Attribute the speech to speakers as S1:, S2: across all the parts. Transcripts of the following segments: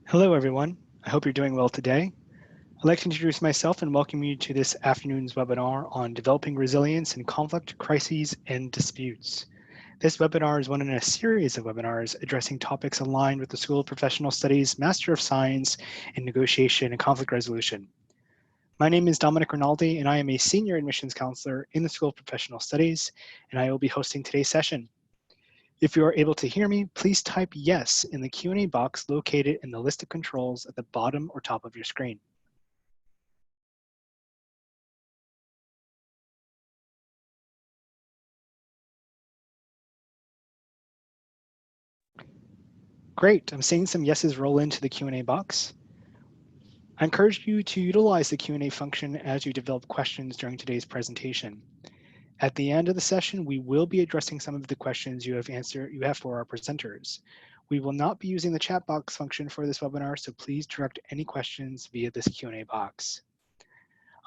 S1: Hello, everyone. I hope you're doing well today. I'd like to introduce myself and welcome you to this afternoon's webinar on developing resilience in conflict, crises, and disputes. This webinar is one in a series of webinars addressing topics aligned with the School of Professional Studies Master of Science in Negotiation and Conflict Resolution. My name is Dominic Rinaldi, and I am a Senior Admissions Counselor in the School of Professional Studies, and I will be hosting today's session. If you are able to hear me, please type yes in the Q&A box located in the list of controls at the bottom or top of your screen. Great, I'm seeing some yeses roll into the Q&A box. I encourage you to utilize the Q&A function as you develop questions during today's presentation. At the end of the session, we will be addressing some of the questions you have for our presenters. We will not be using the chat box function for this webinar, so please direct any questions via this Q&A box.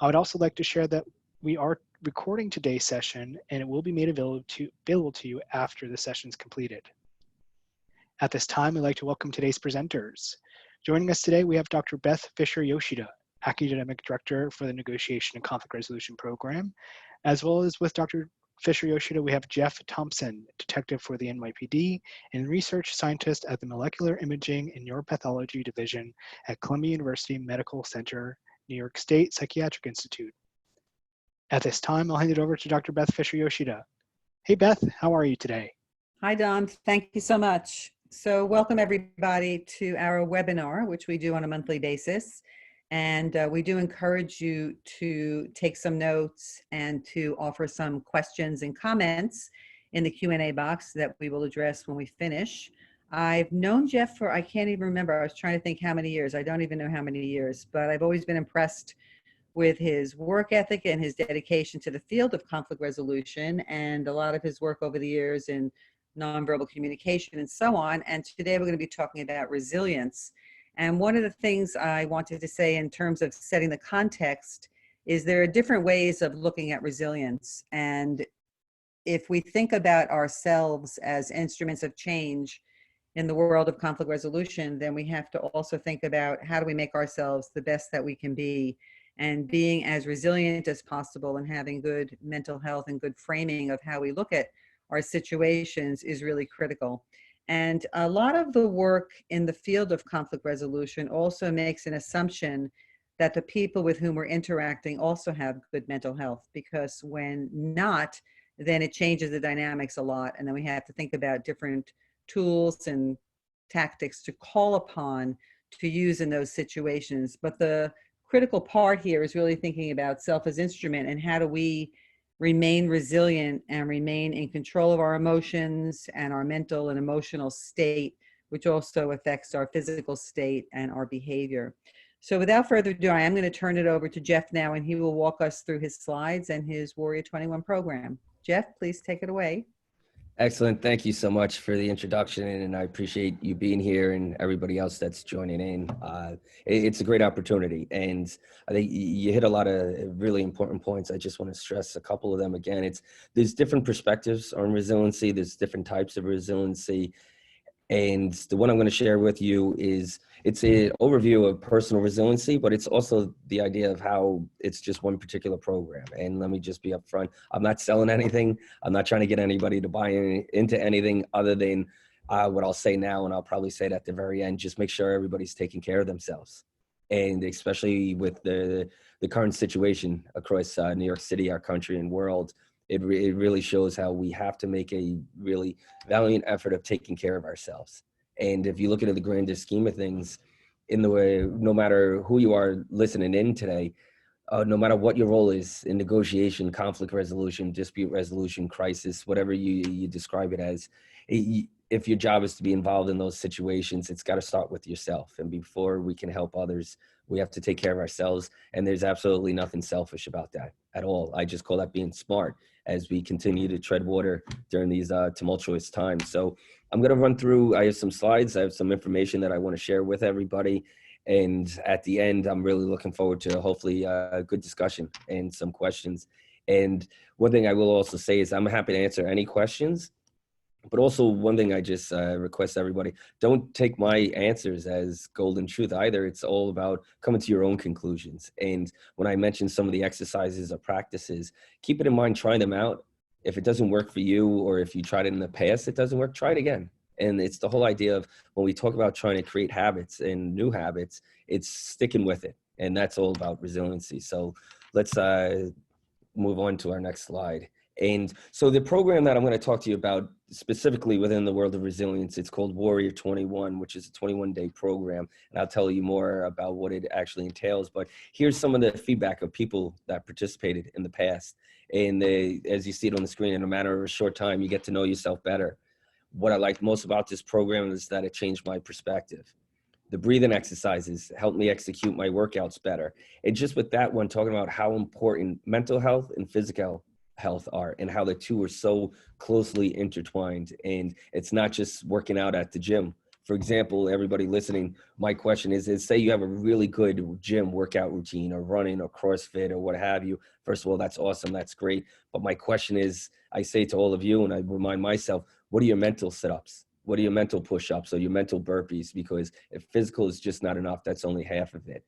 S1: I would also like to share that we are recording today's session and it will be made available to you after the session is completed. At this time, I'd like to welcome today's presenters. Joining us today, we have Dr. Beth Fisher-Yoshida, Academic Director for the Negotiation and Conflict Resolution Program, as well as with Dr. Fisher-Yoshida, we have Jeff Thompson, Detective for the NYPD and Research Scientist at the Molecular Imaging and Neuropathology Division at Columbia University Medical Center, New York State Psychiatric Institute. At this time, I'll hand it over to Dr. Beth Fisher-Yoshida. Hey Beth, how are you today?
S2: Hi Dom, thank you so much. So welcome everybody to our webinar, which we do on a monthly basis. And we do encourage you to take some notes and to offer some questions and comments in the Q&A box that we will address when we finish. I've known Jeff for, I can't even remember, I was trying to think how many years. I don't even know how many years, but I've always been impressed with his work ethic and his dedication to the field of conflict resolution and a lot of his work over the years in nonverbal communication and so on. And today we're going to be talking about resilience. And one of the things I wanted to say in terms of setting the context is there are different ways of looking at resilience. And if we think about ourselves as instruments of change in the world of conflict resolution, then we have to also think about how do we make ourselves the best that we can be, and being as resilient as possible and having good mental health and good framing of how we look at our situations is really critical. And a lot of the work in the field of conflict resolution also makes an assumption that the people with whom we're interacting also have good mental health, because when not, then it changes the dynamics a lot. And then we have to think about different tools and tactics to call upon to use in those situations. But the critical part here is really thinking about self as instrument and how do we remain resilient and remain in control of our emotions and our mental and emotional state, which also affects our physical state and our behavior. So without further ado, I am going to turn it over to Jeff now, and he will walk us through his slides and his Warrior 21 program. Jeff, please take it away.
S3: Excellent. Thank you so much for the introduction, and I appreciate you being here and everybody else that's joining in. It's a great opportunity, and I think you hit a lot of really important points. I just want to stress a couple of them again. There's different perspectives on resiliency. There's different types of resiliency. And the one I'm going to share with you it's an overview of personal resiliency, but it's also the idea of how it's just one particular program. And let me just be upfront. I'm not selling anything. I'm not trying to get anybody to buy into anything other than what I'll say now, and I'll probably say it at the very end. Just make sure everybody's taking care of themselves. And especially with the current situation across New York City, our country and world, it really shows how we have to make a really valiant effort of taking care of ourselves. And if you look at the grander scheme of things, in the way, no matter who you are listening in today, no matter what your role is in negotiation, conflict resolution, dispute resolution, crisis, whatever you describe it as, if your job is to be involved in those situations, it's got to start with yourself. And before we can help others, we have to take care of ourselves. And there's absolutely nothing selfish about that at all. I just call that being smart as we continue to tread water during these tumultuous times. So I'm going to run through, I have some slides, I have some information that I want to share with everybody. And at the end, I'm really looking forward to hopefully a good discussion and some questions. And one thing I will also say is I'm happy to answer any questions. But also one thing I just request everybody, don't take my answers as golden truth either. It's all about coming to your own conclusions. And when I mention some of the exercises or practices, keep it in mind, try them out. If it doesn't work for you, or if you tried it in the past, it doesn't work, try it again. And it's the whole idea of when we talk about trying to create habits and new habits, it's sticking with it. And that's all about resiliency. So let's move on to our next slide. And so the program that I'm going to talk to you about specifically within the world of resilience, it's called Warrior 21, which is a 21-day program. And I'll tell you more about what it actually entails. But here's some of the feedback of people that participated in the past. And as you see it on the screen, in a matter of a short time, you get to know yourself better. What I like most about this program is that it changed my perspective. The breathing exercises helped me execute my workouts better. And just with that one, talking about how important mental health and physical health are and how the two are so closely intertwined. And it's not just working out at the gym. For example, everybody listening, my question is say you have a really good gym workout routine or running or CrossFit or what have you. First of all, that's awesome. That's great. But my question is, I say to all of you, and I remind myself, what are your mental sit-ups? What are your mental push-ups or your mental burpees? Because if physical is just not enough, that's only half of it.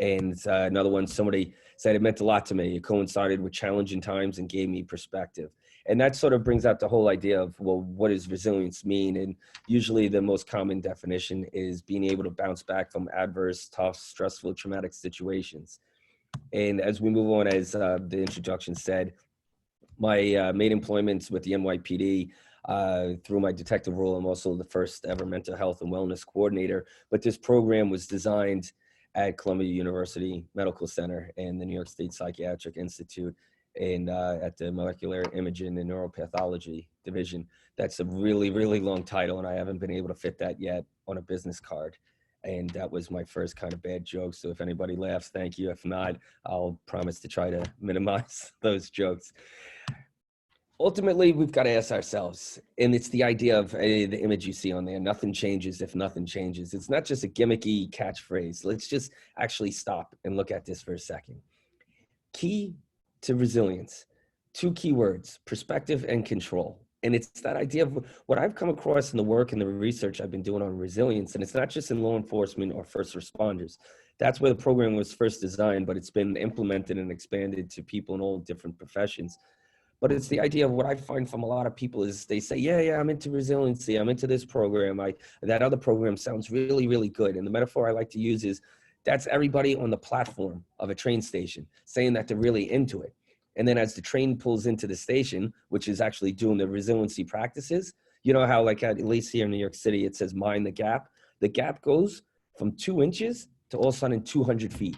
S3: And another one, somebody said it meant a lot to me. It coincided with challenging times and gave me perspective. And that sort of brings out the whole idea of, well, what does resilience mean? And usually the most common definition is being able to bounce back from adverse, tough, stressful, traumatic situations. And as we move on, as the introduction said, my main employments with the NYPD, through my detective role, I'm also the first ever mental health and wellness coordinator. But this program was designed at Columbia University Medical Center and the New York State Psychiatric Institute, and at the Molecular Imaging and Neuropathology Division. That's a really, really long title, and I haven't been able to fit that yet on a business card. And that was my first kind of bad joke. So if anybody laughs, thank you. If not, I'll promise to try to minimize those jokes. Ultimately, we've got to ask ourselves, and it's the idea of the image you see on there, nothing changes if nothing changes. It's not just a gimmicky catchphrase. Let's just actually stop and look at this for a second. Key to resilience, two key words, perspective and control. And it's that idea of what I've come across in the work and the research I've been doing on resilience. And it's not just in law enforcement or first responders. That's where the program was first designed, but it's been implemented and expanded to people in all different professions. But it's the idea of what I find from a lot of people is they say, yeah, I'm into resiliency. I'm into this program. That other program sounds really, really good. And the metaphor I like to use is that's everybody on the platform of a train station saying that they're really into it. And then as the train pulls into the station, which is actually doing the resiliency practices, you know how like at least here in New York City, it says mind the gap. The gap goes from 2 inches to all of a sudden 200 feet.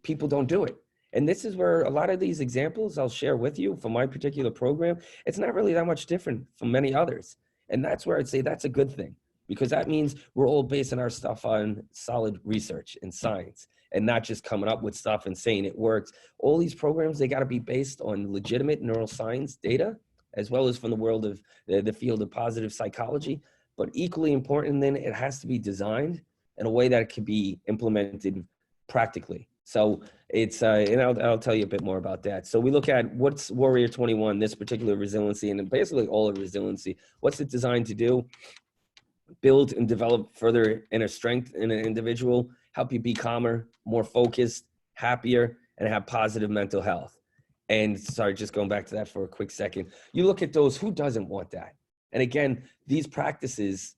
S3: People don't do it. And this is where a lot of these examples I'll share with you from my particular program, it's not really that much different from many others. And that's where I'd say that's a good thing, because that means we're all basing our stuff on solid research and science and not just coming up with stuff and saying it works. All these programs, they got to be based on legitimate neuroscience data, as well as from the world of the field of positive psychology. But equally important, then it has to be designed in a way that it can be implemented practically. So it's, and I'll tell you a bit more about that. So we look at what's Warrior 21, this particular resiliency, and basically all of resiliency. What's it designed to do? Build and develop further inner strength in an individual, help you be calmer, more focused, happier, and have positive mental health. And sorry, just going back to that for a quick second. You look at those, who doesn't want that? And again, these practices,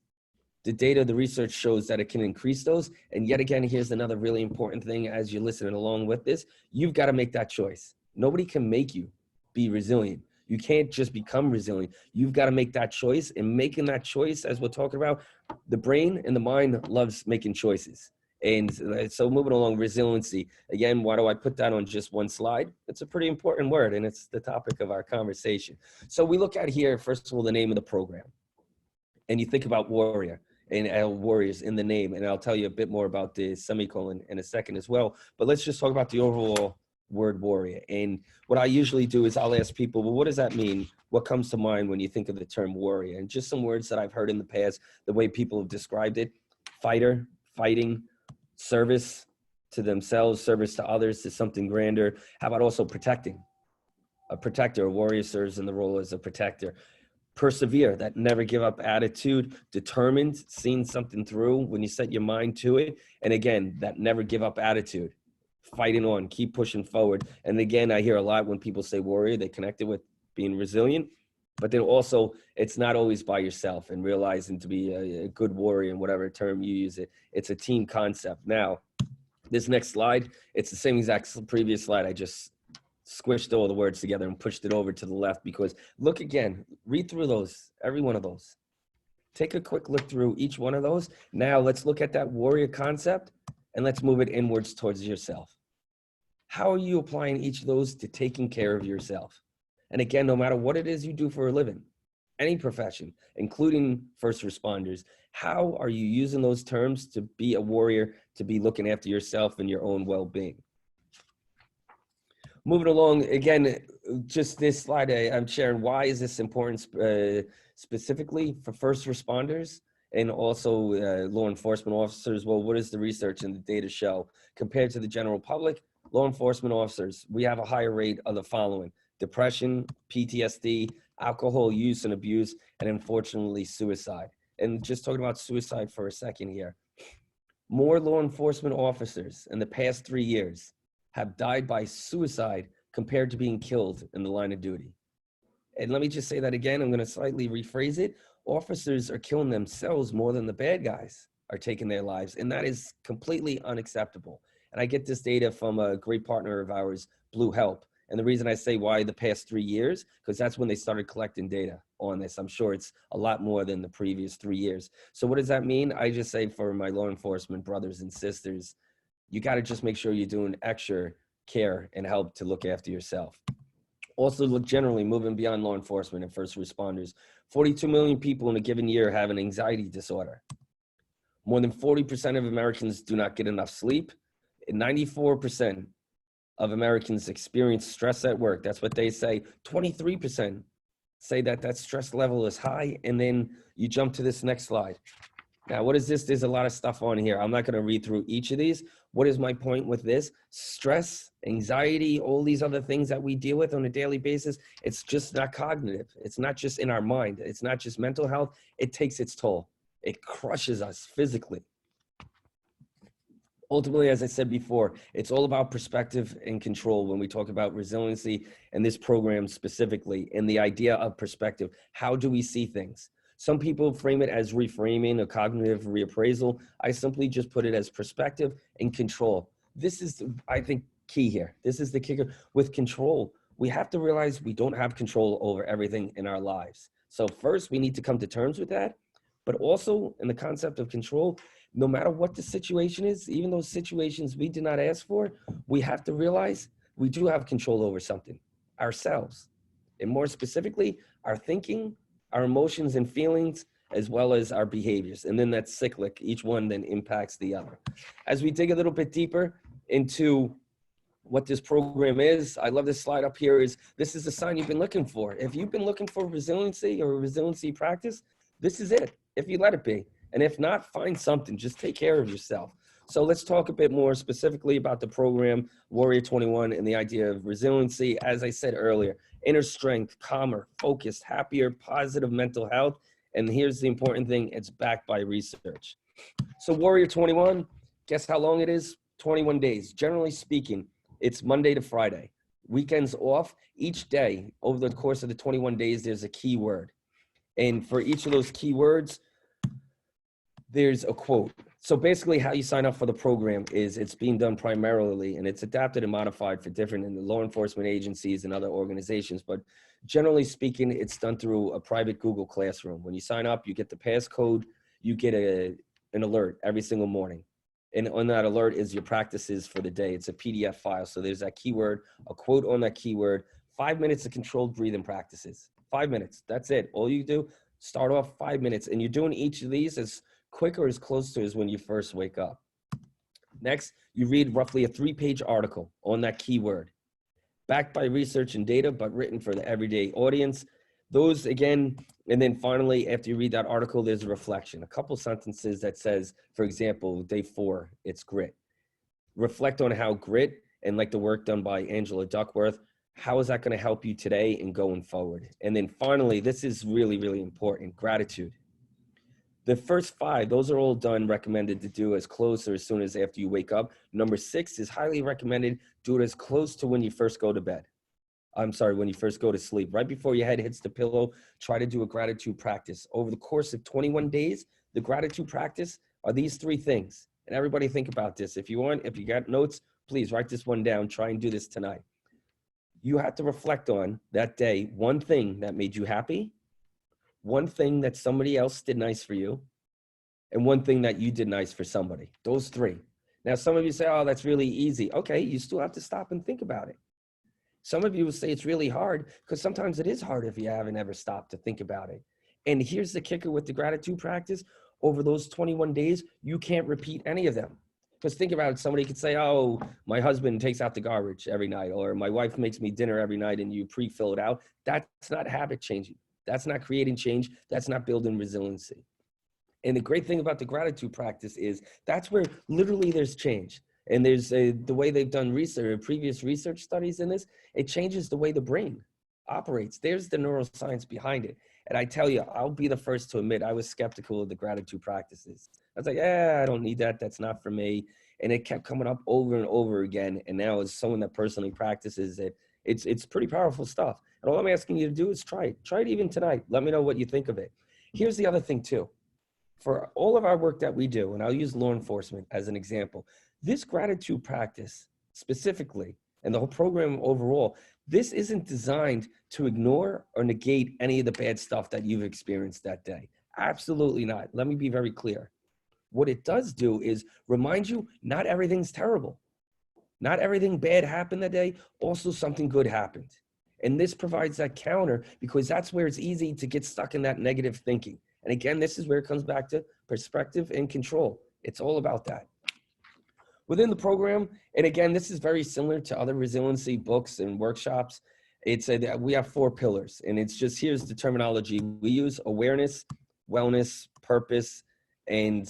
S3: the data, the research shows that it can increase those. And yet again, here's another really important thing as you're listening along with this, you've got to make that choice. Nobody can make you be resilient. You can't just become resilient. You've got to make that choice, and making that choice, as we're talking about, the brain and the mind loves making choices. And so moving along, resiliency, again, why do I put that on just one slide? It's a pretty important word, and it's the topic of our conversation. So we look at here, first of all, the name of the program. And you think about warrior and warriors in the name, and I'll tell you a bit more about the semicolon in a second as well. But let's just talk about the overall word warrior. And what I usually do is I'll ask people, well, what does that mean? What comes to mind when you think of the term warrior? And just some words that I've heard in the past, the way people have described it: fighter, fighting, service to themselves, service to others, to something grander. How about also protecting? A protector, a warrior serves in the role as a protector. Persevere, that never give up attitude. Determined, seeing something through when you set your mind to it. And again, that never give up attitude. Fighting on, keep pushing forward. And again, I hear a lot when people say warrior, they connect it with being resilient. But then also, it's not always by yourself, and realizing to be a good warrior, in whatever term you use it, it's a team concept. Now, this next slide, it's the same exact previous slide. I just squished all the words together and pushed it over to the left, because look again, read through those, every one of those. Take a quick look through each one of those. Now let's look at that warrior concept and let's move it inwards towards yourself. How are you applying each of those to taking care of yourself? And again, no matter what it is you do for a living, any profession, including first responders, how are you using those terms to be a warrior, to be looking after yourself and your own well-being? Moving along, again, just this slide, I'm sharing why is this important specifically for first responders and also law enforcement officers. Well, what does the research and the data show? Compared to the general public, law enforcement officers, we have a higher rate of the following: depression, PTSD, alcohol use and abuse, and unfortunately suicide. And just talking about suicide for a second here, more law enforcement officers in the past 3 years have died by suicide compared to being killed in the line of duty. And let me just say that again, I'm going to slightly rephrase it. Officers are killing themselves more than the bad guys are taking their lives, and that is completely unacceptable. And I get this data from a great partner of ours, Blue Help. And the reason I say why the past 3 years, because that's when they started collecting data on this. I'm sure it's a lot more than the previous 3 years. So what does that mean? I just say for my law enforcement brothers and sisters, you got to just make sure you're doing extra care and help to look after yourself. Also, look generally, moving beyond law enforcement and first responders, 42 million people in a given year have an anxiety disorder. More than 40% of Americans do not get enough sleep. And 94% of Americans experience stress at work. That's what they say. 23% say that that stress level is high. And then you jump to this next slide. Now, what is this? There's a lot of stuff on here. I'm not going to read through each of these. What is my point with this? Stress, anxiety, all these other things that we deal with on a daily basis, it's just not cognitive. It's not just in our mind. It's not just mental health. It takes its toll. It crushes us physically. Ultimately, as I said before, it's all about perspective and control when we talk about resiliency and this program specifically, and the idea of perspective. How do we see things? Some people frame it as reframing, a cognitive reappraisal. I simply just put it as perspective and control. This is, I think, key here. This is the kicker. With control, we have to realize we don't have control over everything in our lives. So first, we need to come to terms with that. But also, in the concept of control, no matter what the situation is, even those situations we did not ask for, we have to realize we do have control over something, ourselves. And more specifically, our thinking, our emotions and feelings, as well as our behaviors. And then that's cyclic. Each one then impacts the other. As we dig a little bit deeper into what this program is, I love this slide up here. This is the sign you've been looking for. If you've been looking for resiliency or a resiliency practice, this is it, if you let it be. And if not, find something. Just take care of yourself. So let's talk a bit more specifically about the program, Warrior 21, and the idea of resiliency. As I said earlier, inner strength, calmer, focused, happier, positive mental health. And here's the important thing, it's backed by research. So Warrior 21, guess how long it is? 21 days. Generally speaking, it's Monday to Friday. Weekends off. Each day, over the course of the 21 days, there's a key word. And for each of those keywords, there's a quote. So basically how you sign up for the program is it's being done primarily, and it's adapted and modified for different in the law enforcement agencies and other organizations. But generally speaking, it's done through a private Google Classroom. When you sign up, you get the passcode, you get an alert every single morning. And on that alert is your practices for the day. It's a PDF file. So there's that keyword, a quote on that keyword, 5 minutes of controlled breathing practices. 5 minutes, that's it. All you do, start off 5 minutes. And you're doing each of these as quick or as close to as when you first wake up. Next, you read roughly a 3-page article on that keyword, backed by research and data, but written for the everyday audience. Those again, and then finally, after you read that article, there's a reflection, a couple sentences that says, for example, day 4, it's grit. Reflect on how grit and like the work done by Angela Duckworth, How is that going to help you today and going forward? And then finally, this is really, really important, gratitude. The first 5, those are all done, recommended to do as close or as soon as after you wake up. Number 6 is highly recommended, do it as close to when you first go to bed. I'm sorry, when you first go to sleep. Right before your head hits the pillow, try to do a gratitude practice. Over the course of 21 days, the gratitude practice are these 3 things. And everybody think about this. If you got notes, please write this one down. Try and do this tonight. You have to reflect on that day, one thing that made you happy, one thing that somebody else did nice for you, and one thing that you did nice for somebody. Those 3. Now, some of you say, oh, that's really easy. Okay, you still have to stop and think about it. Some of you will say it's really hard because sometimes it is hard if you haven't ever stopped to think about it. And here's the kicker with the gratitude practice. Over those 21 days, you can't repeat any of them. Because think about it, somebody could say, oh, my husband takes out the garbage every night, or my wife makes me dinner every night, and you pre-fill it out. That's not habit changing. That's not creating change. That's not building resiliency. And the great thing about the gratitude practice is that's where literally there's change. And there's the way they've done research, previous research studies in this, it changes the way the brain operates. There's the neuroscience behind it. And I tell you, I'll be the first to admit I was skeptical of the gratitude practices. I was like, I don't need that. That's not for me. And it kept coming up over and over again. And now as someone that personally practices it, it's pretty powerful stuff. And all I'm asking you to do is try it. Try it even tonight. Let me know what you think of it. Here's the other thing too. For all of our work that we do, and I'll use law enforcement as an example, this gratitude practice specifically, and the whole program overall, this isn't designed to ignore or negate any of the bad stuff that you've experienced that day. Absolutely not. Let me be very clear. What it does do is remind you not everything's terrible. Not everything bad happened that day. Also something good happened. And this provides that counter because that's where it's easy to get stuck in that negative thinking. And again, this is where it comes back to perspective and control. It's all about that. Within the program, and again, this is very similar to other resiliency books and workshops. We have 4 pillars, and it's just, here's the terminology we use: awareness, wellness, purpose, and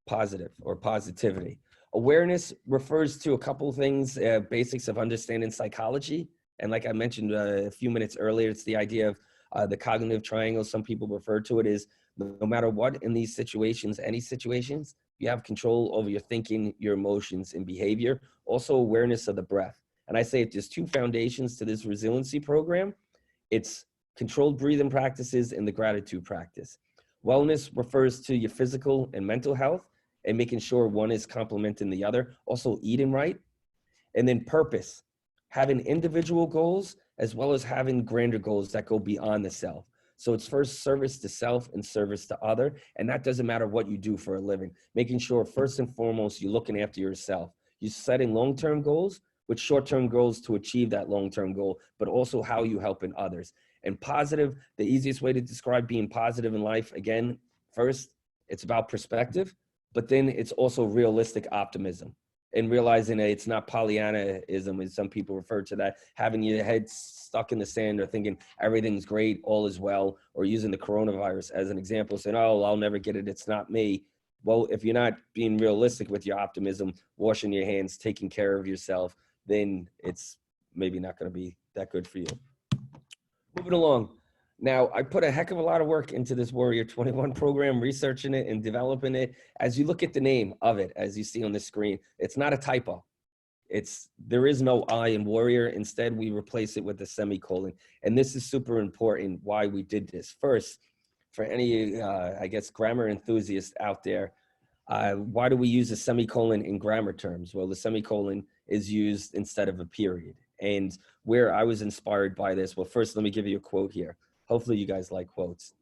S3: positive or positivity. Awareness refers to a couple of things, basics of understanding psychology. And like I mentioned a few minutes earlier, it's the idea of the cognitive triangle. Some people refer to it as no matter what in these situations, any situations, you have control over your thinking, your emotions, and behavior. Also awareness of the breath. And I say if there's 2 foundations to this resiliency program, it's controlled breathing practices and the gratitude practice. Wellness refers to your physical and mental health and making sure one is complementing the other. Also eating right. And then purpose, having individual goals as well as having grander goals that go beyond the self. So it's first service to self and service to other. And that doesn't matter what you do for a living. Making sure first and foremost, you're looking after yourself. You're setting long-term goals with short-term goals to achieve that long-term goal, but also how you helping others. And positive, the easiest way to describe being positive in life, again, first, it's about perspective, but then it's also realistic optimism. And realizing that it's not Pollyannaism, as some people refer to that, having your head stuck in the sand or thinking everything's great, all is well, or using the coronavirus as an example, saying, oh, I'll never get it, it's not me. Well, if you're not being realistic with your optimism, washing your hands, taking care of yourself, then it's maybe not going to be that good for you. Moving along. Now, I put a heck of a lot of work into this Warrior 21 program, researching it and developing it. As you look at the name of it, as you see on the screen, it's not a typo. There is no I in Warrior. Instead, we replace it with a semicolon. And this is super important why we did this. First, for any, I guess, grammar enthusiasts out there, why do we use a semicolon in grammar terms? Well, the semicolon is used instead of a period. And where I was inspired by this, well, first, let me give you a quote here. Hopefully you guys like quotes.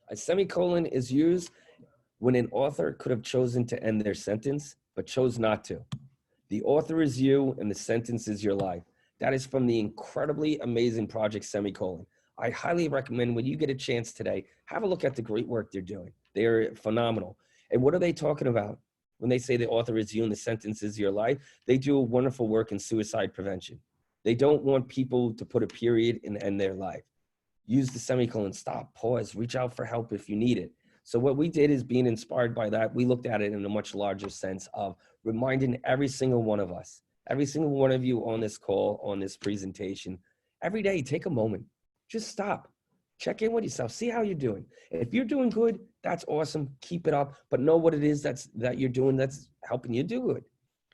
S3: A semicolon is used when an author could have chosen to end their sentence, but chose not to. The author is you and the sentence is your life. That is from the incredibly amazing project Semicolon. I highly recommend when you get a chance today, have a look at the great work they're doing. They're phenomenal. And what are they talking about? When they say the author is you and the sentence is your life, they do wonderful work in suicide prevention. They don't want people to put a period and end their life. Use the semicolon, stop, pause, reach out for help if you need it. So what we did is being inspired by that, we looked at it in a much larger sense of reminding every single one of us every single one of you on this call, on this presentation, every day, take a moment, just stop, check in with yourself, see how you're doing. If you're doing good, that's awesome, keep it up, but know what it is that you're doing that's helping you do good.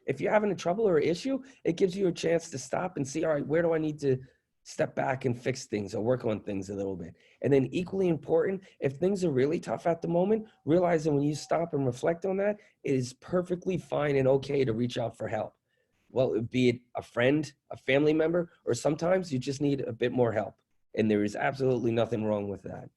S3: If you're having a trouble or issue, it gives you a chance to stop and see, all right, where do I need to step back and fix things or work on things a little bit? And then equally important, if things are really tough at the moment, realizing when you stop and reflect on that, it is perfectly fine and okay to reach out for help. Well, be it a friend, a family member, or sometimes you just need a bit more help. And there is absolutely nothing wrong with that.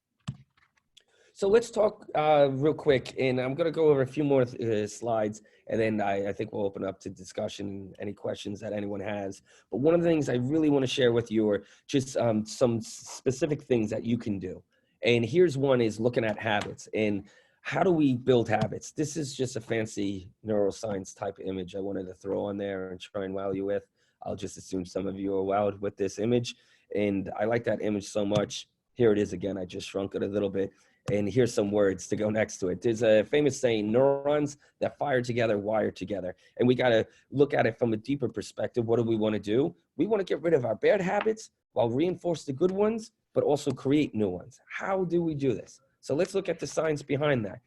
S3: So let's talk real quick, and I'm going to go over a few more slides, and then I think we'll open up to discussion, any questions that anyone has. But one of the things I really want to share with you are just some specific things that you can do. And here's one is looking at habits. And how do we build habits? This is just a fancy neuroscience type image I wanted to throw on there and try and wow you with. I'll just assume some of you are wowed with this image. And I like that image so much. Here it is again. I just shrunk it a little bit. And here's some words to go next to it. There's a famous saying, neurons that fire together, wire together. And we got to look at it from a deeper perspective. What do we want to do? We want to get rid of our bad habits while reinforce the good ones, but also create new ones. How do we do this? So let's look at the science behind that.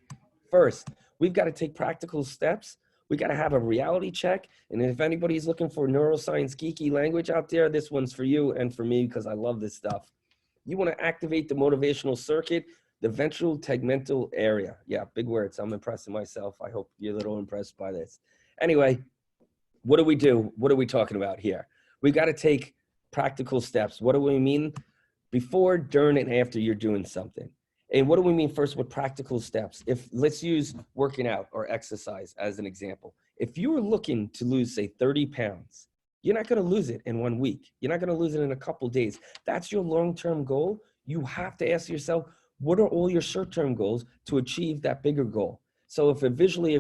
S3: First, we've got to take practical steps. We got to have a reality check. And if anybody's looking for neuroscience geeky language out there, this one's for you and for me because I love this stuff. You want to activate the motivational circuit, the ventral tegmental area. Yeah, big words. I'm impressing myself. I hope you're a little impressed by this. Anyway, what do we do? What are we talking about here? We got to take practical steps. What do we mean? Before, during, and after you're doing something. And what do we mean first with practical steps? If let's use working out or exercise as an example. If you were looking to lose, say, 30 pounds, you're not going to lose it in 1 week. You're not going to lose it in a couple days. That's your long-term goal. You have to ask yourself, what are all your short-term goals to achieve that bigger goal? So if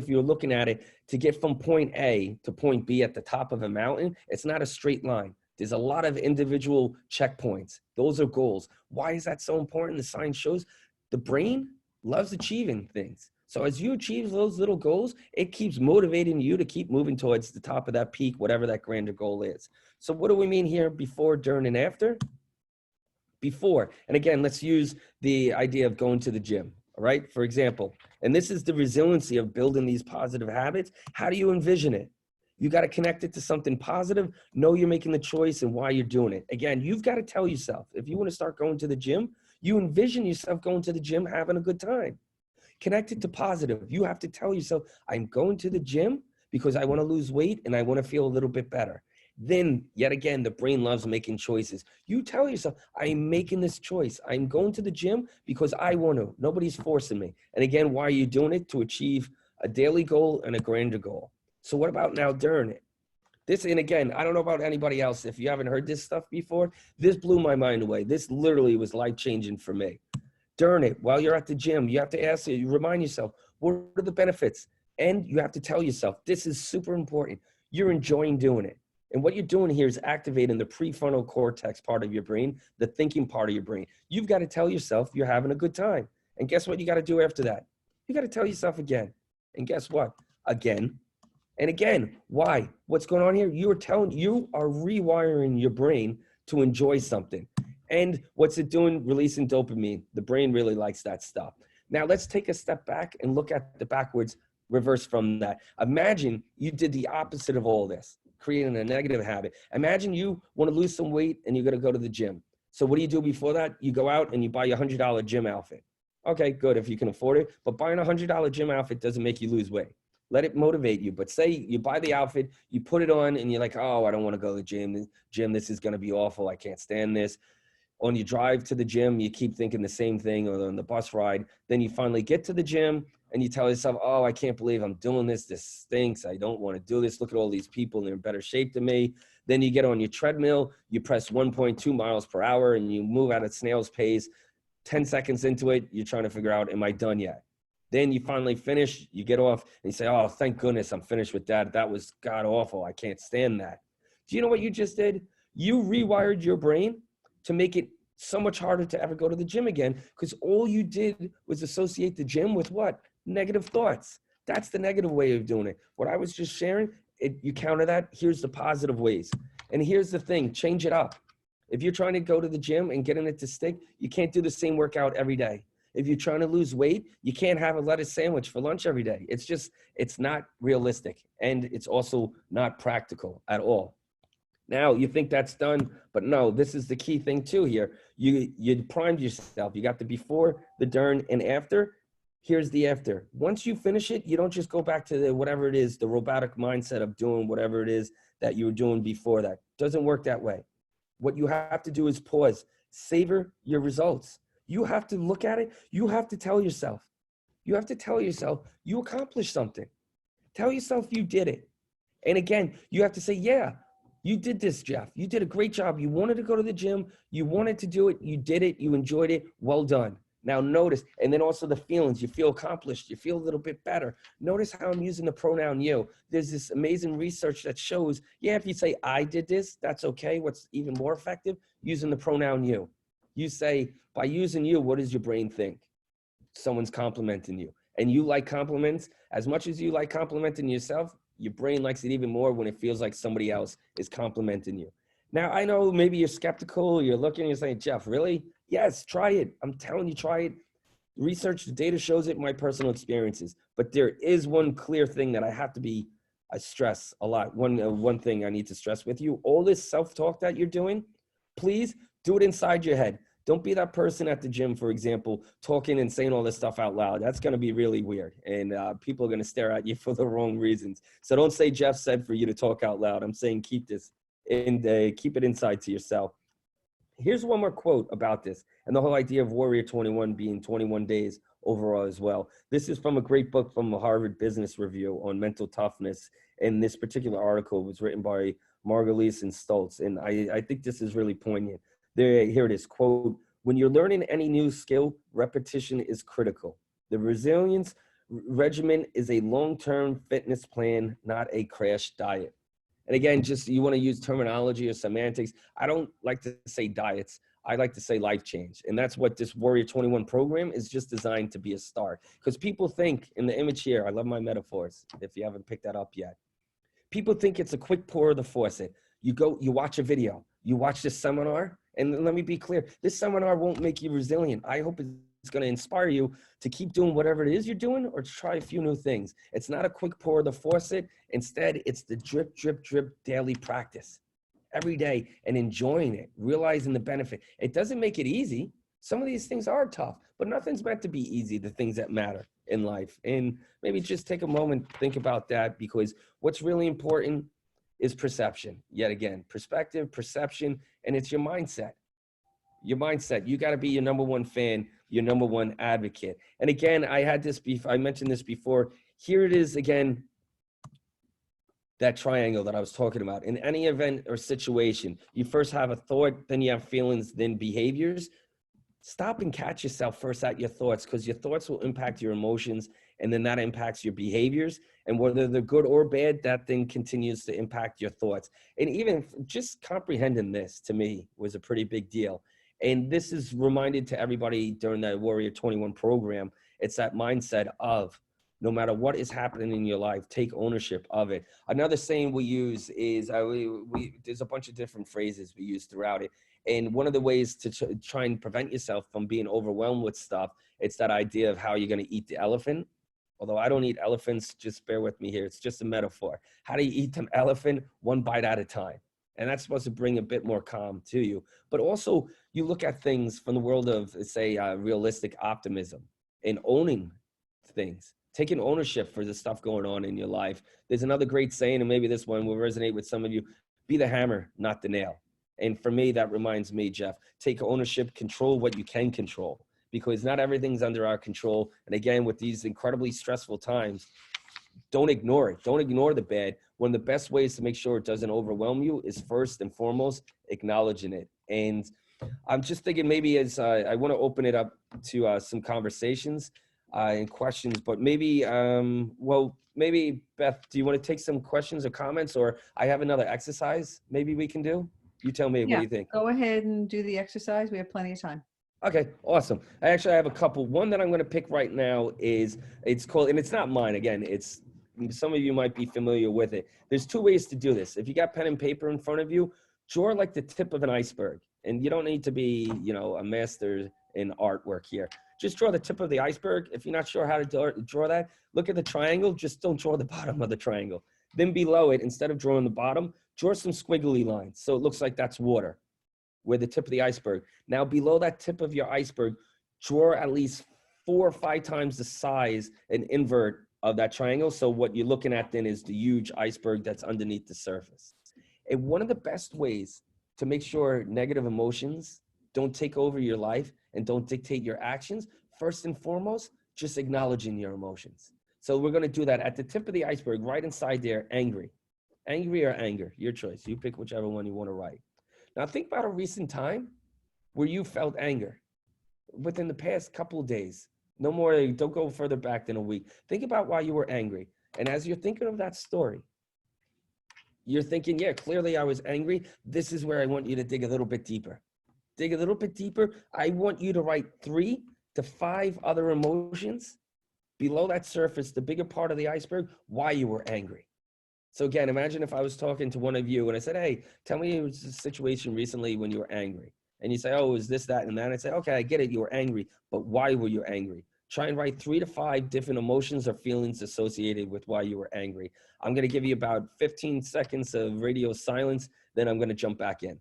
S3: you're looking at it, to get from point A to point B at the top of a mountain, it's not a straight line. There's a lot of individual checkpoints. Those are goals. Why is that so important? The science shows the brain loves achieving things. So as you achieve those little goals, it keeps motivating you to keep moving towards the top of that peak, whatever that grander goal is. So what do we mean here before, during, and after? Before, and again, let's use the idea of going to the gym, all right? For example, and this is the resiliency of building these positive habits. How do you envision it? You got to connect it to something positive, know you're making the choice and why you're doing it. Again, you've got to tell yourself, if you want to start going to the gym, you envision yourself going to the gym, having a good time. Connect it to positive. You have to tell yourself, I'm going to the gym because I want to lose weight and I want to feel a little bit better. Then, yet again, the brain loves making choices. You tell yourself, I'm making this choice. I'm going to the gym because I want to. Nobody's forcing me. And again, why are you doing it? To achieve a daily goal and a grander goal. So what about now during it? This, and again, I don't know about anybody else. If you haven't heard this stuff before, this blew my mind away. This literally was life-changing for me. During it, while you're at the gym, you have to remind yourself, what are the benefits? And you have to tell yourself, this is super important. You're enjoying doing it. And what you're doing here is activating the prefrontal cortex part of your brain, the thinking part of your brain. You've got to tell yourself you're having a good time. And guess what you got to do after that? You got to tell yourself again. And guess what? Again. And again. Why? What's going on here? You are rewiring your brain to enjoy something. And what's it doing? Releasing dopamine. The brain really likes that stuff. Now let's take a step back and look at the backwards reverse from that. Imagine you did the opposite of all this, creating a negative habit. Imagine you want to lose some weight and you're going to go to the gym. So what do you do before that? You go out and you buy your $100 gym outfit. Okay, good if you can afford it, but buying a $100 gym outfit doesn't make you lose weight. Let it motivate you. But say you buy the outfit, you put it on and you're like, oh, I don't want to go to the gym. This is going to be awful. I can't stand this. On your drive to the gym, you keep thinking the same thing, or on the bus ride. Then you finally get to the gym and you tell yourself, oh, I can't believe I'm doing this. This stinks. I don't want to do this. Look at all these people. They're in better shape than me. Then you get on your treadmill, you press 1.2 miles per hour and you move at a snail's pace. 10 seconds into it, you're trying to figure out, am I done yet? Then you finally finish, you get off and you say, oh, thank goodness I'm finished with that. That was god awful. I can't stand that. Do you know what you just did? You rewired your brain to make it so much harder to ever go to the gym again, because all you did was associate the gym with what? Negative thoughts. That's the negative way of doing it. What I was just sharing, you counter that, here's the positive ways. And here's the thing, change it up. If you're trying to go to the gym and getting it to stick, you can't do the same workout every day. If you're trying to lose weight, you can't have a lettuce sandwich for lunch every day. It's not realistic. And it's also not practical at all. Now you think that's done, but no, this is the key thing too here. You primed yourself. You got the before, the during, and after. Here's the after. Once you finish it, you don't just go back to whatever it is, the robotic mindset of doing whatever it is that you were doing before that. Doesn't work that way. What you have to do is pause, savor your results. You have to look at it. You have to tell yourself. You accomplished something. Tell yourself you did it. And again, you have to say, yeah, you did this, Jeff. You did a great job. You wanted to go to the gym. You wanted to do it. You did it. You enjoyed it. Well done. Now notice, and then also the feelings. You feel accomplished. You feel a little bit better. Notice how I'm using the pronoun you. There's this amazing research that shows, yeah, if you say I did this, that's okay. What's even more effective? Using the pronoun you. You say, by using you, what does your brain think? Someone's complimenting you. And you like compliments. As much as you like complimenting yourself, your brain likes it even more when it feels like somebody else is complimenting you. Now, I know maybe you're skeptical. You're looking and you're saying, Jeff, really? Yes, try it. I'm telling you, try it. Research, the data shows it, my personal experiences. But there is one clear thing that I stress a lot. One thing I need to stress with you. All this self-talk that you're doing, please do it inside your head. Don't be that person at the gym, for example, talking and saying all this stuff out loud. That's going to be really weird. And people are going to stare at you for the wrong reasons. So don't say Jeff said for you to talk out loud. I'm saying keep this and keep it inside to yourself. Here's one more quote about this and the whole idea of Warrior 21 being 21 days overall as well. This is from a great book from the Harvard Business Review on mental toughness. And this particular article was written by Margulies and Stoltz. And I think this is really poignant. Here it is, quote, when you're learning any new skill, repetition is critical. The resilience regimen is a long-term fitness plan, not a crash diet. And again, just you want to use terminology or semantics. I don't like to say diets. I like to say life change. And that's what this Warrior 21 program is just designed to be a start. Because people think in the image here, I love my metaphors, if you haven't picked that up yet. People think it's a quick pour of the faucet. You watch a video, you watch this seminar, and let me be clear, this seminar won't make you resilient. I hope it's going to inspire you to keep doing whatever it is you're doing or to try a few new things. It's not a quick pour of the faucet. Instead, it's the drip, drip, drip daily practice every day and enjoying it, realizing the benefit. It doesn't make it easy. Some of these things are tough, but nothing's meant to be easy, the things that matter in life. And maybe just take a moment, think about that, because what's really important is perception. Yet again, perspective, perception, and it's your mindset. Your mindset. You got to be your number one fan, your number one advocate. And again, I mentioned this before. Here it is again, that triangle that I was talking about. In any event or situation, you first have a thought, then you have feelings, then behaviors. Stop and catch yourself first at your thoughts, because your thoughts will impact your emotions, and then that impacts your behaviors. And whether they're good or bad, that then continues to impact your thoughts. And even just comprehending this, to me, was a pretty big deal. And this is reminded to everybody during the Warrior 21 program. It's that mindset of no matter what is happening in your life, take ownership of it. Another saying we use is, there's a bunch of different phrases we use throughout it. And one of the ways to try and prevent yourself from being overwhelmed with stuff, it's that idea of how you're going to eat the elephant. Although I don't eat elephants, just bear with me here. It's just a metaphor. How do you eat an elephant? One bite at a time. And that's supposed to bring a bit more calm to you. But also, you look at things from the world of, say, realistic optimism and owning things. Taking ownership for the stuff going on in your life. There's another great saying, and maybe this one will resonate with some of you. Be the hammer, not the nail. And for me, that reminds me, Jeff, take ownership, control what you can control, because not everything's under our control. And again, with these incredibly stressful times, don't ignore it. Don't ignore the bad. One of the best ways to make sure it doesn't overwhelm you is first and foremost, acknowledging it. And I'm just thinking maybe as I want to open it up to some conversations and questions, but maybe, maybe Beth, do you want to take some questions or comments, or I have another exercise maybe we can do? You tell me, what do you think?
S2: Go ahead and do the exercise. We have plenty of time.
S3: Okay, awesome. I have a couple. One that I'm going to pick right now it's called, and it's not mine. Again, it's some of you might be familiar with it. There's two ways to do this. If you got pen and paper in front of you, draw like the tip of an iceberg. And you don't need to be, you know, a master in artwork here. Just draw the tip of the iceberg. If you're not sure how to draw that, look at the triangle. Just don't draw the bottom of the triangle. Then below it, instead of drawing the bottom, draw some squiggly lines. So it looks like that's water, where the tip of the iceberg. Now below that tip of your iceberg, draw at least 4 or 5 times the size and invert of that triangle. So what you're looking at then is the huge iceberg that's underneath the surface. And one of the best ways to make sure negative emotions don't take over your life and don't dictate your actions, first and foremost, just acknowledging your emotions. So we're going to do that at the tip of the iceberg, right inside there, angry. Angry or anger, your choice. You pick whichever one you want to write. Now think about a recent time where you felt anger within the past couple of days. No more, don't go further back than a week. Think about why you were angry. And as you're thinking of that story, you're thinking, yeah, clearly I was angry. This is where I want you to dig a little bit deeper. Dig a little bit deeper. I want you to write 3 to 5 other emotions below that surface, the bigger part of the iceberg, why you were angry. So again, imagine if I was talking to one of you and I said, hey, tell me it was a situation recently when you were angry. And you say, oh, is this, that, and that? And I say, okay, I get it. You were angry, but why were you angry? Try and write 3 to 5 different emotions or feelings associated with why you were angry. I'm going to give you about 15 seconds of radio silence. Then I'm going to jump back in.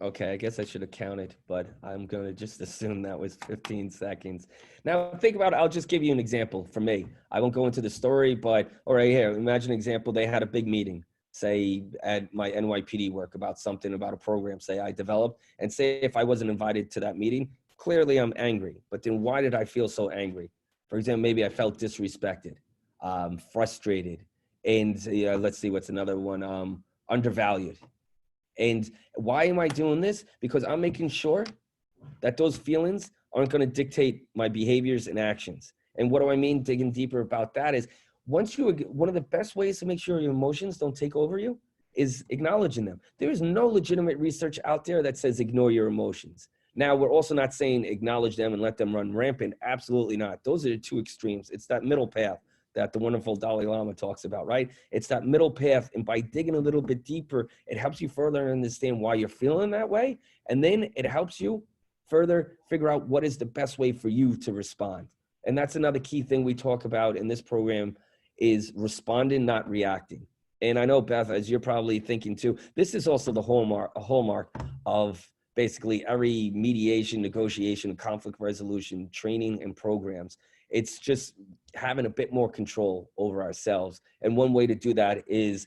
S3: Okay, I guess I should have counted, but I'm going to just assume that was 15 seconds. Now, think about it. I'll just give you an example for me. I won't go into the story, but all right, here, imagine an example. They had a big meeting, say at my NYPD work about something, about a program, say I developed, and say if I wasn't invited to that meeting, clearly I'm angry. But then why did I feel so angry? For example, maybe I felt disrespected, frustrated, and let's see, what's another one? Undervalued. And why am I doing this? Because I'm making sure that those feelings aren't going to dictate my behaviors and actions. And what do I mean digging deeper about that is one of the best ways to make sure your emotions don't take over you is acknowledging them. There is no legitimate research out there that says ignore your emotions. Now, we're also not saying acknowledge them and let them run rampant. Absolutely not. Those are the two extremes. It's that middle path that the wonderful Dalai Lama talks about, right? It's that middle path. And by digging a little bit deeper, it helps you further understand why you're feeling that way. And then it helps you further figure out what is the best way for you to respond. And that's another key thing we talk about in this program is responding, not reacting. And I know, Beth, as you're probably thinking too, this is also the hallmark of basically every mediation, negotiation, conflict resolution, training, and programs. It's just having a bit more control over ourselves. And one way to do that is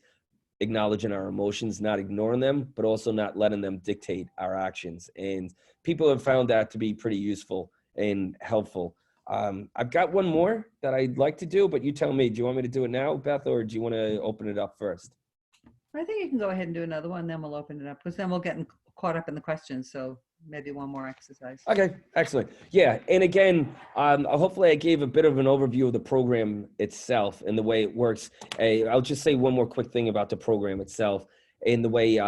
S3: acknowledging our emotions, not ignoring them, but also not letting them dictate our actions. And people have found that to be pretty useful and helpful. I've got one more that I'd like to do, but you tell me, do you want me to do it now, Beth, or do you want to open it up first?
S2: I think you can go ahead and do another one, then we'll open it up, because then we'll get caught up in the questions. So maybe one more exercise.
S3: Okay, excellent. Yeah, and again, hopefully I gave a bit of an overview of the program itself and the way it works. I'll just say one more quick thing about the program itself and the way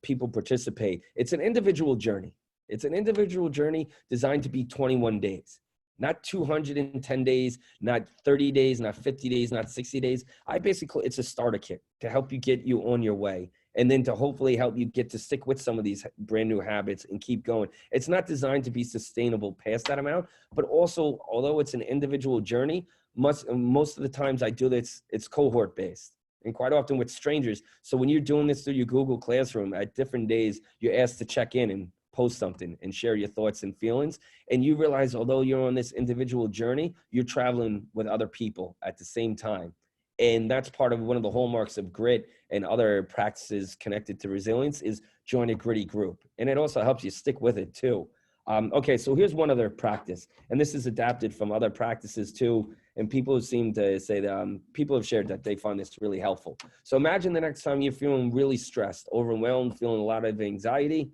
S3: people participate. It's an individual journey. It's an individual journey designed to be 21 days. Not 210 days, not 30 days, not 50 days, not 60 days. It's a starter kit to help you get you on your way. And then to hopefully help you get to stick with some of these brand new habits and keep going. It's not designed to be sustainable past that amount, but also, although it's an individual journey, most of the times I do this, it's cohort based and quite often with strangers. So when you're doing this through your Google Classroom at different days, you're asked to check in and post something and share your thoughts and feelings. And you realize, although you're on this individual journey, you're traveling with other people at the same time. And that's part of one of the hallmarks of grit and other practices connected to resilience is join a gritty group. And it also helps you stick with it too. Okay, so here's one other practice. And this is adapted from other practices too. And people seem to say that people have shared that they find this really helpful. So imagine the next time you're feeling really stressed, overwhelmed, feeling a lot of anxiety.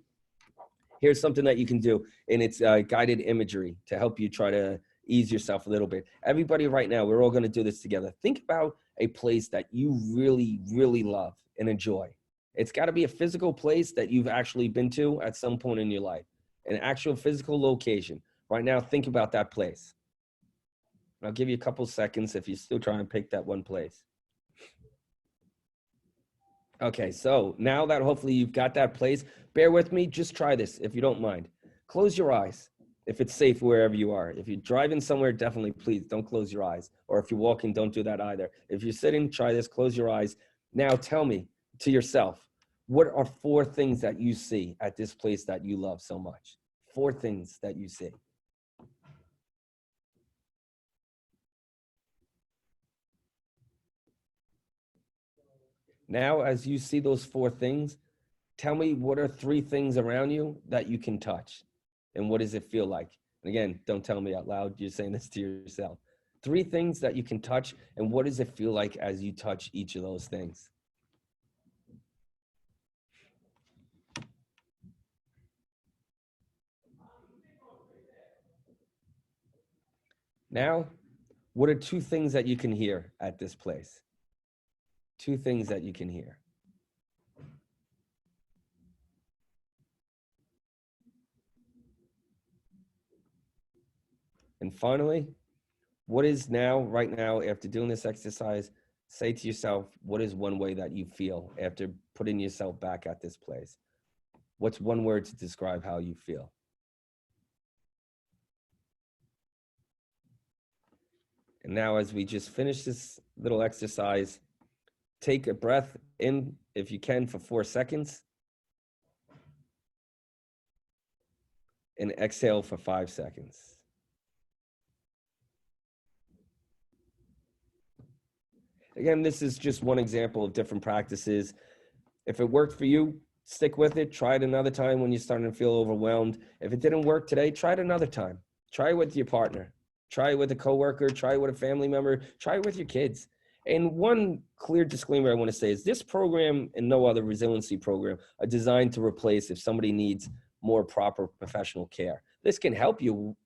S3: Here's something that you can do, and it's guided imagery to help you try to ease yourself a little bit. Everybody right now, we're all going to do this together. Think about a place that you really, really love and enjoy. It's got to be a physical place that you've actually been to at some point in your life, an actual physical location. Right now, think about that place. I'll give you a couple seconds if you're still trying to pick that one place. Okay, so now that hopefully you've got that place, bear with me, just try this if you don't mind. Close your eyes if it's safe wherever you are. If you're driving somewhere, definitely please don't close your eyes. Or if you're walking, don't do that either. If you're sitting, try this, close your eyes. Now tell me to yourself, what are 4 things that you see at this place that you love so much? 4 things that you see. Now, as you see those 4 things, tell me what are 3 things around you that you can touch, and what does it feel like? And again, don't tell me out loud, you're saying this to yourself. 3 things that you can touch, and what does it feel like as you touch each of those things? Now, what are 2 things that you can hear at this place? 2 things that you can hear. And finally, what is now, right now, after doing this exercise, say to yourself, what is one way that you feel after putting yourself back at this place? What's one word to describe how you feel? And now, as we just finish this little exercise, take a breath in, if you can, for 4 seconds. And exhale for 5 seconds. Again, this is just one example of different practices. If it worked for you, stick with it. Try it another time when you're starting to feel overwhelmed. If it didn't work today, try it another time. Try it with your partner. Try it with a coworker. Try it with a family member. Try it with your kids. And one clear disclaimer I want to say is this program and no other resiliency program are designed to replace if somebody needs more proper professional care. This can help you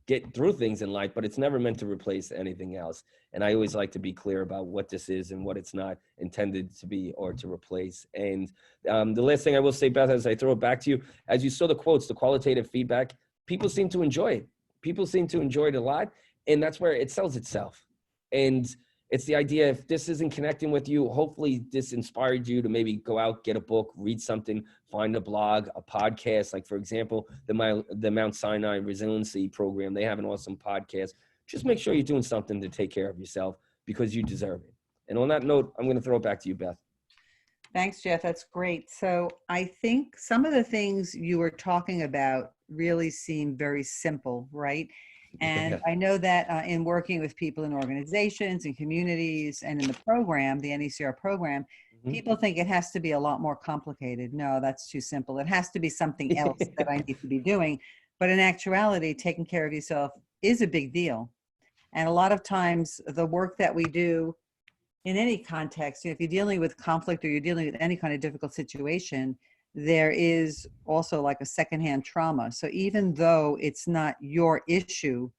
S3: get through things in life, but it's never meant to replace anything else. And I always like to be clear about what this is and what it's not intended to be or to replace. And the last thing I will say, Beth, as I throw it back to you, as you saw the quotes, the qualitative feedback, people seem to enjoy it. People seem to enjoy it a lot. And that's where it sells itself. And it's the idea, if this isn't connecting with you, hopefully this inspired you to maybe go out, get a book, read something, find a blog, a podcast. Like, for example, the Mount Sinai Resiliency Program, they have an awesome podcast. Just make sure you're doing something to take care of yourself because you deserve it. And on that note, I'm going to throw it back to you, Beth.
S2: Thanks, Jeff. That's great. So I think some of the things you were talking about really seem very simple, right? And I know that in working with people in organizations and communities and in the program, the NECR program, people think it has to be a lot more complicated. No, that's too simple. It has to be something else that I need to be doing. But in actuality, taking care of yourself is a big deal. And a lot of times the work that we do in any context, if you're dealing with conflict or you're dealing with any kind of difficult situation, there is also like a secondhand trauma. So even though it's not your issue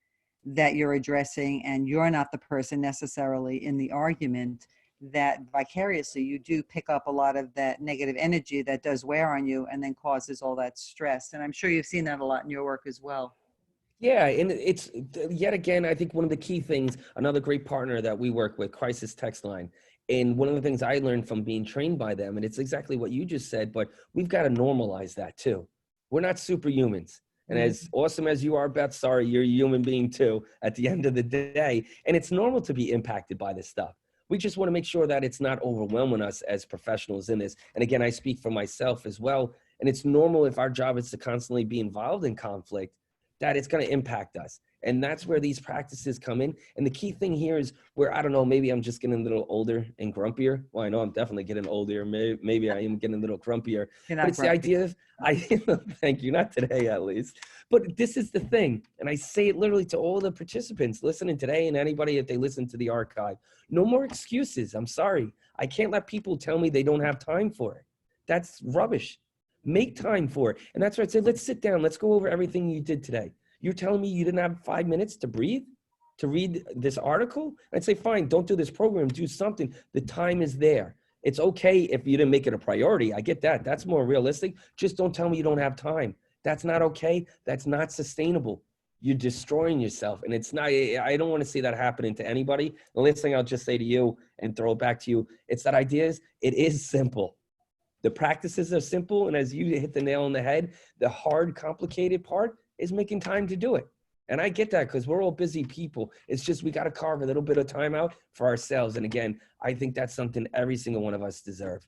S2: that you're addressing and you're not the person necessarily in the argument, that vicariously you do pick up a lot of that negative energy that does wear on you and then causes all that stress. And I'm sure you've seen that a lot in your work as well.
S3: Yeah, and it's, yet again, I think one of the key things, another great partner that we work with, Crisis Text Line, and one of the things I learned from being trained by them, and it's exactly what you just said, but we've got to normalize that too. We're not superhumans. And as awesome as you are, Beth, sorry, you're a human being too at the end of the day. And it's normal to be impacted by this stuff. We just want to make sure that it's not overwhelming us as professionals in this. And again, I speak for myself as well. And it's normal if our job is to constantly be involved in conflict, that it's going to impact us. And that's where these practices come in. And the key thing here is where, I don't know, maybe I'm just getting a little older and grumpier. Well, I know I'm definitely getting older. Maybe I am getting a little grumpier. But it's grumpy. The idea of, thank you, not today at least. But this is the thing. And I say it literally to all the participants listening today and anybody if they listen to the archive. No more excuses. I'm sorry. I can't let people tell me they don't have time for it. That's rubbish. Make time for it. And that's why I said, let's sit down. Let's go over everything you did today. You're telling me you didn't have 5 minutes to breathe, to read this article? I'd say, fine, don't do this program, do something. The time is there. It's okay if you didn't make it a priority. I get that. That's more realistic. Just don't tell me you don't have time. That's not okay. That's not sustainable. You're destroying yourself. And it's not, I don't want to see that happening to anybody. The last thing I'll just say to you and throw it back to you, it's that idea is, it is simple. The practices are simple. And as you hit the nail on the head, the hard, complicated part is making time to do it. And I get that because we're all busy people. It's just, we got to carve a little bit of time out for ourselves. And again, I think that's something every single one of us deserve.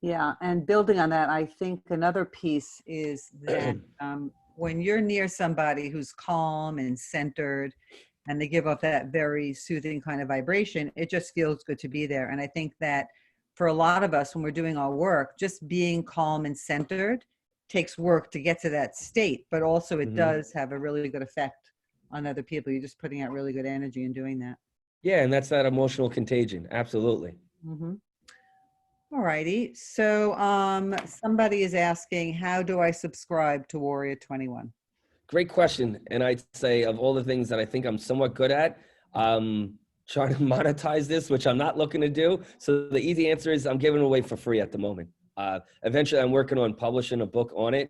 S2: Yeah, and building on that, I think another piece is that when you're near somebody who's calm and centered, and they give off that very soothing kind of vibration, it just feels good to be there. And I think that for a lot of us, when we're doing our work, just being calm and centered takes work to get to that state, but also it does have a really good effect on other people. You're just putting out really good energy in doing that.
S3: Yeah, and that's that emotional contagion. Absolutely.
S2: All righty. So somebody is asking, how do I subscribe to Warrior 21?
S3: Great question. And I'd say, of all the things that I think I'm somewhat good at, trying to monetize this, which I'm not looking to do. So the easy answer is I'm giving it away for free at the moment. Eventually I'm working on publishing a book on it,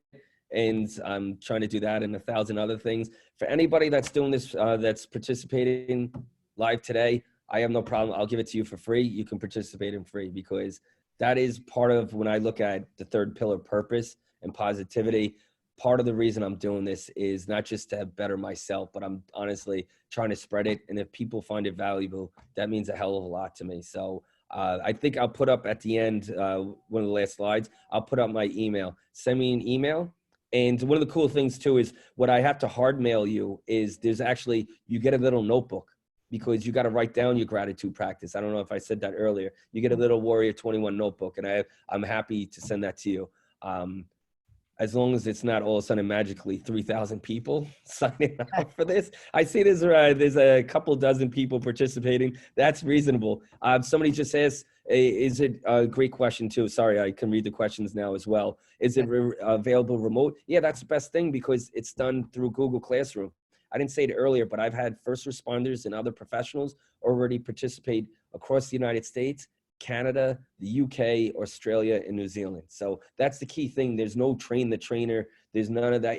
S3: and I'm trying to do that and 1,000 other things. For anybody that's doing this, that's participating live today, I have no problem. I'll give it to you for free. You can participate in free, because that is part of when I look at the third pillar, purpose and positivity. Part of the reason I'm doing this is not just to better myself, but I'm honestly trying to spread it. And if people find it valuable, that means a hell of a lot to me. So I think I'll put up at the end, one of the last slides, I'll put up my email. Send me an email. And one of the cool things too is what I have to hard mail you is there's actually, you get a little notebook, because you got to write down your gratitude practice. I don't know if I said that earlier. You get a little Warrior 21 notebook, and I'm happy to send that to you. As long as it's not all of a sudden magically 3,000 people signing up for this. I see there's a couple dozen people participating. That's reasonable. Somebody just asked, is it a great question too? Sorry, I can read the questions now as well. Is it available remote? Yeah, that's the best thing, because it's done through Google Classroom. I didn't say it earlier, but I've had first responders and other professionals already participate across the United States, Canada, the UK, Australia, and New Zealand. So that's the key thing. There's no train the trainer. There's none of that.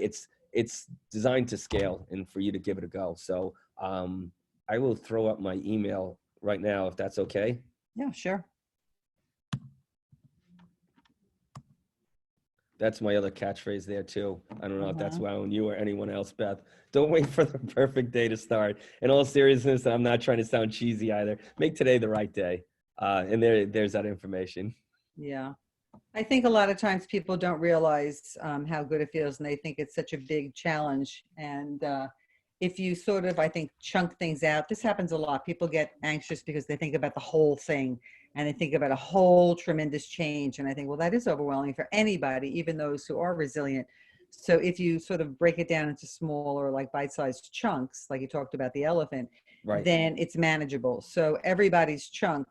S3: It's designed to scale and for you to give it a go. So I will throw up my email right now, if that's okay.
S2: Yeah, sure.
S3: That's my other catchphrase there too. I don't know if that's why on you or anyone else, Beth. Don't wait for the perfect day to start. In all seriousness, I'm not trying to sound cheesy either. Make today the right day. And there's that information.
S2: Yeah. I think a lot of times people don't realize how good it feels, and they think it's such a big challenge. And if you sort of, I think, chunk things out, this happens a lot. People get anxious because they think about the whole thing, and they think about a whole tremendous change. And I think, well, that is overwhelming for anybody, even those who are resilient. So if you sort of break it down into smaller, like bite-sized chunks, like you talked about the elephant,
S3: right,
S2: then it's manageable. So everybody's chunk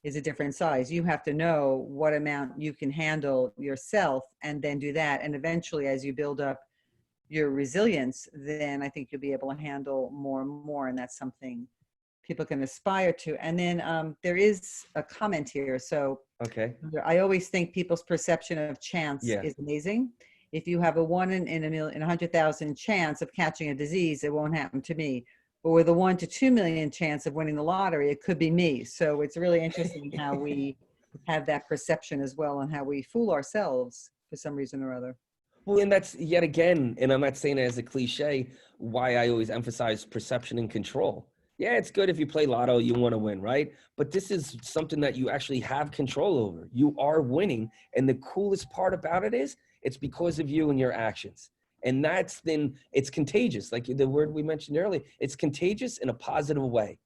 S2: is a different size. You have to know what amount you can handle yourself and then do that. And eventually, as you build up your resilience, then I think you'll be able to handle more and more. And that's something people can aspire to. And then there is a comment here. So
S3: okay,
S2: I always think people's perception of chance is amazing. If you have a 1 in 100,000 chance of catching a disease, it won't happen to me. But with a 1 to 2 million chance of winning the lottery, it could be me. So it's really interesting how we have that perception as well, and how we fool ourselves for some reason or other.
S3: Well, and that's yet again, and I'm not saying it as a cliche, why I always emphasize perception and control. Yeah, it's good if you play lotto, you want to win, right? But this is something that you actually have control over. You are winning. And the coolest part about it is it's because of you and your actions. And that's then, it's contagious. Like the word we mentioned earlier, it's contagious in a positive way.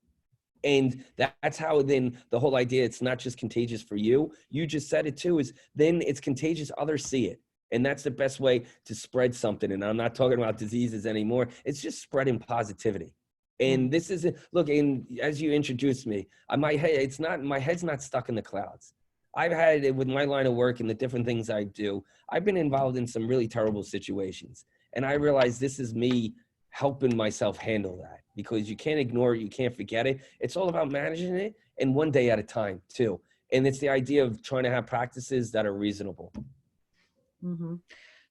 S3: And that's how then the whole idea, it's not just contagious for you. You just said it too, is then it's contagious, others see it. And that's the best way to spread something. And I'm not talking about diseases anymore. It's just spreading positivity. And this is, look, and as you introduced me, my head's not stuck in the clouds. I've had, with my line of work and the different things I do, I've been involved in some really terrible situations. And I realize this is me helping myself handle that, because you can't ignore it. You can't forget it. It's all about managing it, and one day at a time too. And it's the idea of trying to have practices that are reasonable.
S2: Mm-hmm.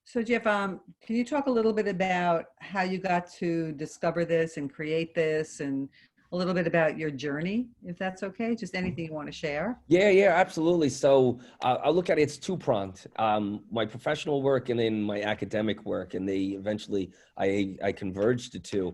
S2: So Jeff, can you talk a little bit about how you got to discover this and create this, and a little bit about your journey, if that's okay? Just anything you want to share?
S3: Yeah, absolutely. So I'll look at it, it's two-pronged. My professional work and then my academic work, and they eventually, I converged the two.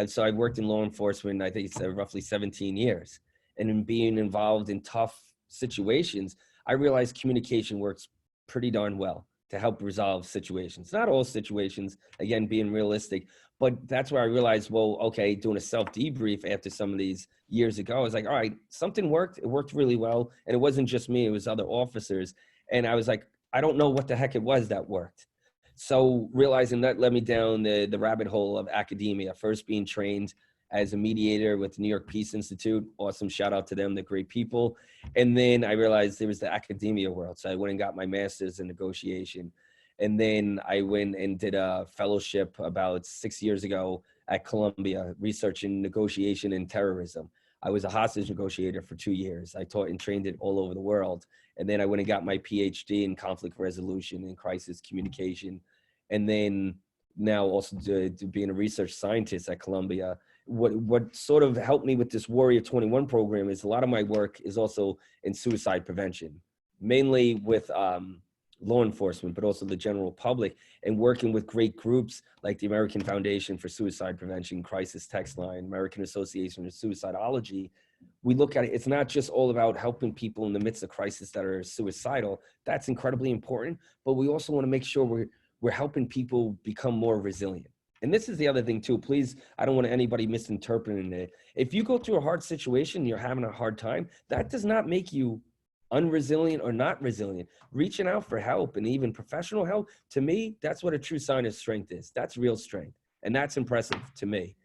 S3: So I worked in law enforcement, I think it's roughly 17 years. And in being involved in tough situations, I realized communication works pretty darn well to help resolve situations. Not all situations, again, being realistic, but that's where I realized, well, okay, doing a self-debrief after some of these years ago, I was like, all right, something worked. It worked really well. And it wasn't just me, it was other officers. And I was like, I don't know what the heck it was that worked. So realizing that led me down the rabbit hole of academia, first being trained as a mediator with the New York Peace Institute. Awesome. Shout out to them. They're great people. And then I realized there was the academia world. So I went and got my master's in negotiation. And then I went and did a fellowship about 6 years ago at Columbia, researching negotiation and terrorism. I was a hostage negotiator for 2 years. I taught and trained it all over the world. And then I went and got my PhD in conflict resolution and crisis communication. And then now also being a research scientist at Columbia. What sort of helped me with this Warrior 21 program is a lot of my work is also in suicide prevention, mainly with law enforcement, but also the general public, and working with great groups like the American Foundation for Suicide Prevention, Crisis Text Line, American Association of Suicidology. We look at it, it's not just all about helping people in the midst of crisis that are suicidal. That's incredibly important, but we also want to make sure we're helping people become more resilient. And this is the other thing too, please, I don't want anybody misinterpreting it. If you go through a hard situation, you're having a hard time, that does not make you unresilient or not resilient. Reaching out for help and even professional help, to me, that's what a true sign of strength is. That's real strength. And that's impressive to me.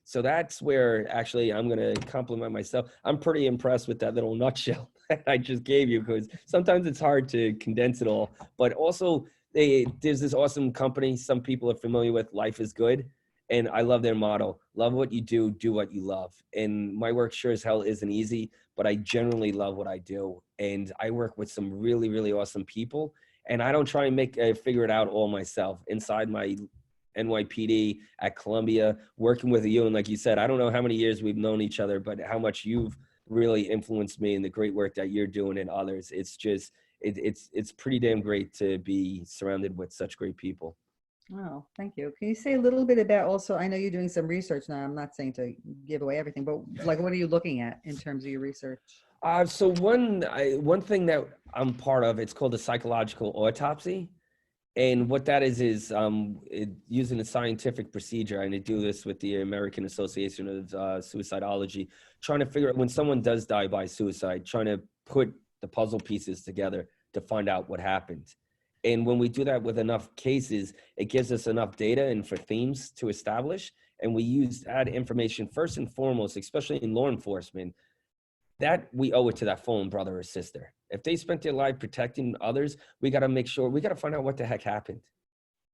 S3: So that's where actually I'm going to compliment myself. I'm pretty impressed with that little nutshell that I just gave you, because sometimes it's hard to condense it all. But also, there's this awesome company some people are familiar with, Life is Good. And I love their motto: love what you do what you love. And my work sure as hell isn't easy, but I generally love what I do. And I work with some really, really awesome people. And I don't try and figure it out all myself. Inside my NYPD at Columbia, working with you, and like you said, I don't know how many years we've known each other, but how much you've really influenced me in the great work that you're doing and others. It's just, it's pretty damn great to be surrounded with such great people.
S2: Oh, thank you. Can you say a little bit about also, I know you're doing some research now. I'm not saying to give away everything, but like, what are you looking at in terms of your research?
S3: So one thing that I'm part of, it's called a psychological autopsy. And what that is using a scientific procedure, and I do this with the American Association of Suicidology, trying to figure out when someone does die by suicide, trying to put the puzzle pieces together to find out what happened. And when we do that with enough cases, it gives us enough data and for themes to establish. And we use that information first and foremost, especially in law enforcement, that we owe it to that fallen brother or sister. If they spent their life protecting others, we got to make sure, we got to find out what the heck happened.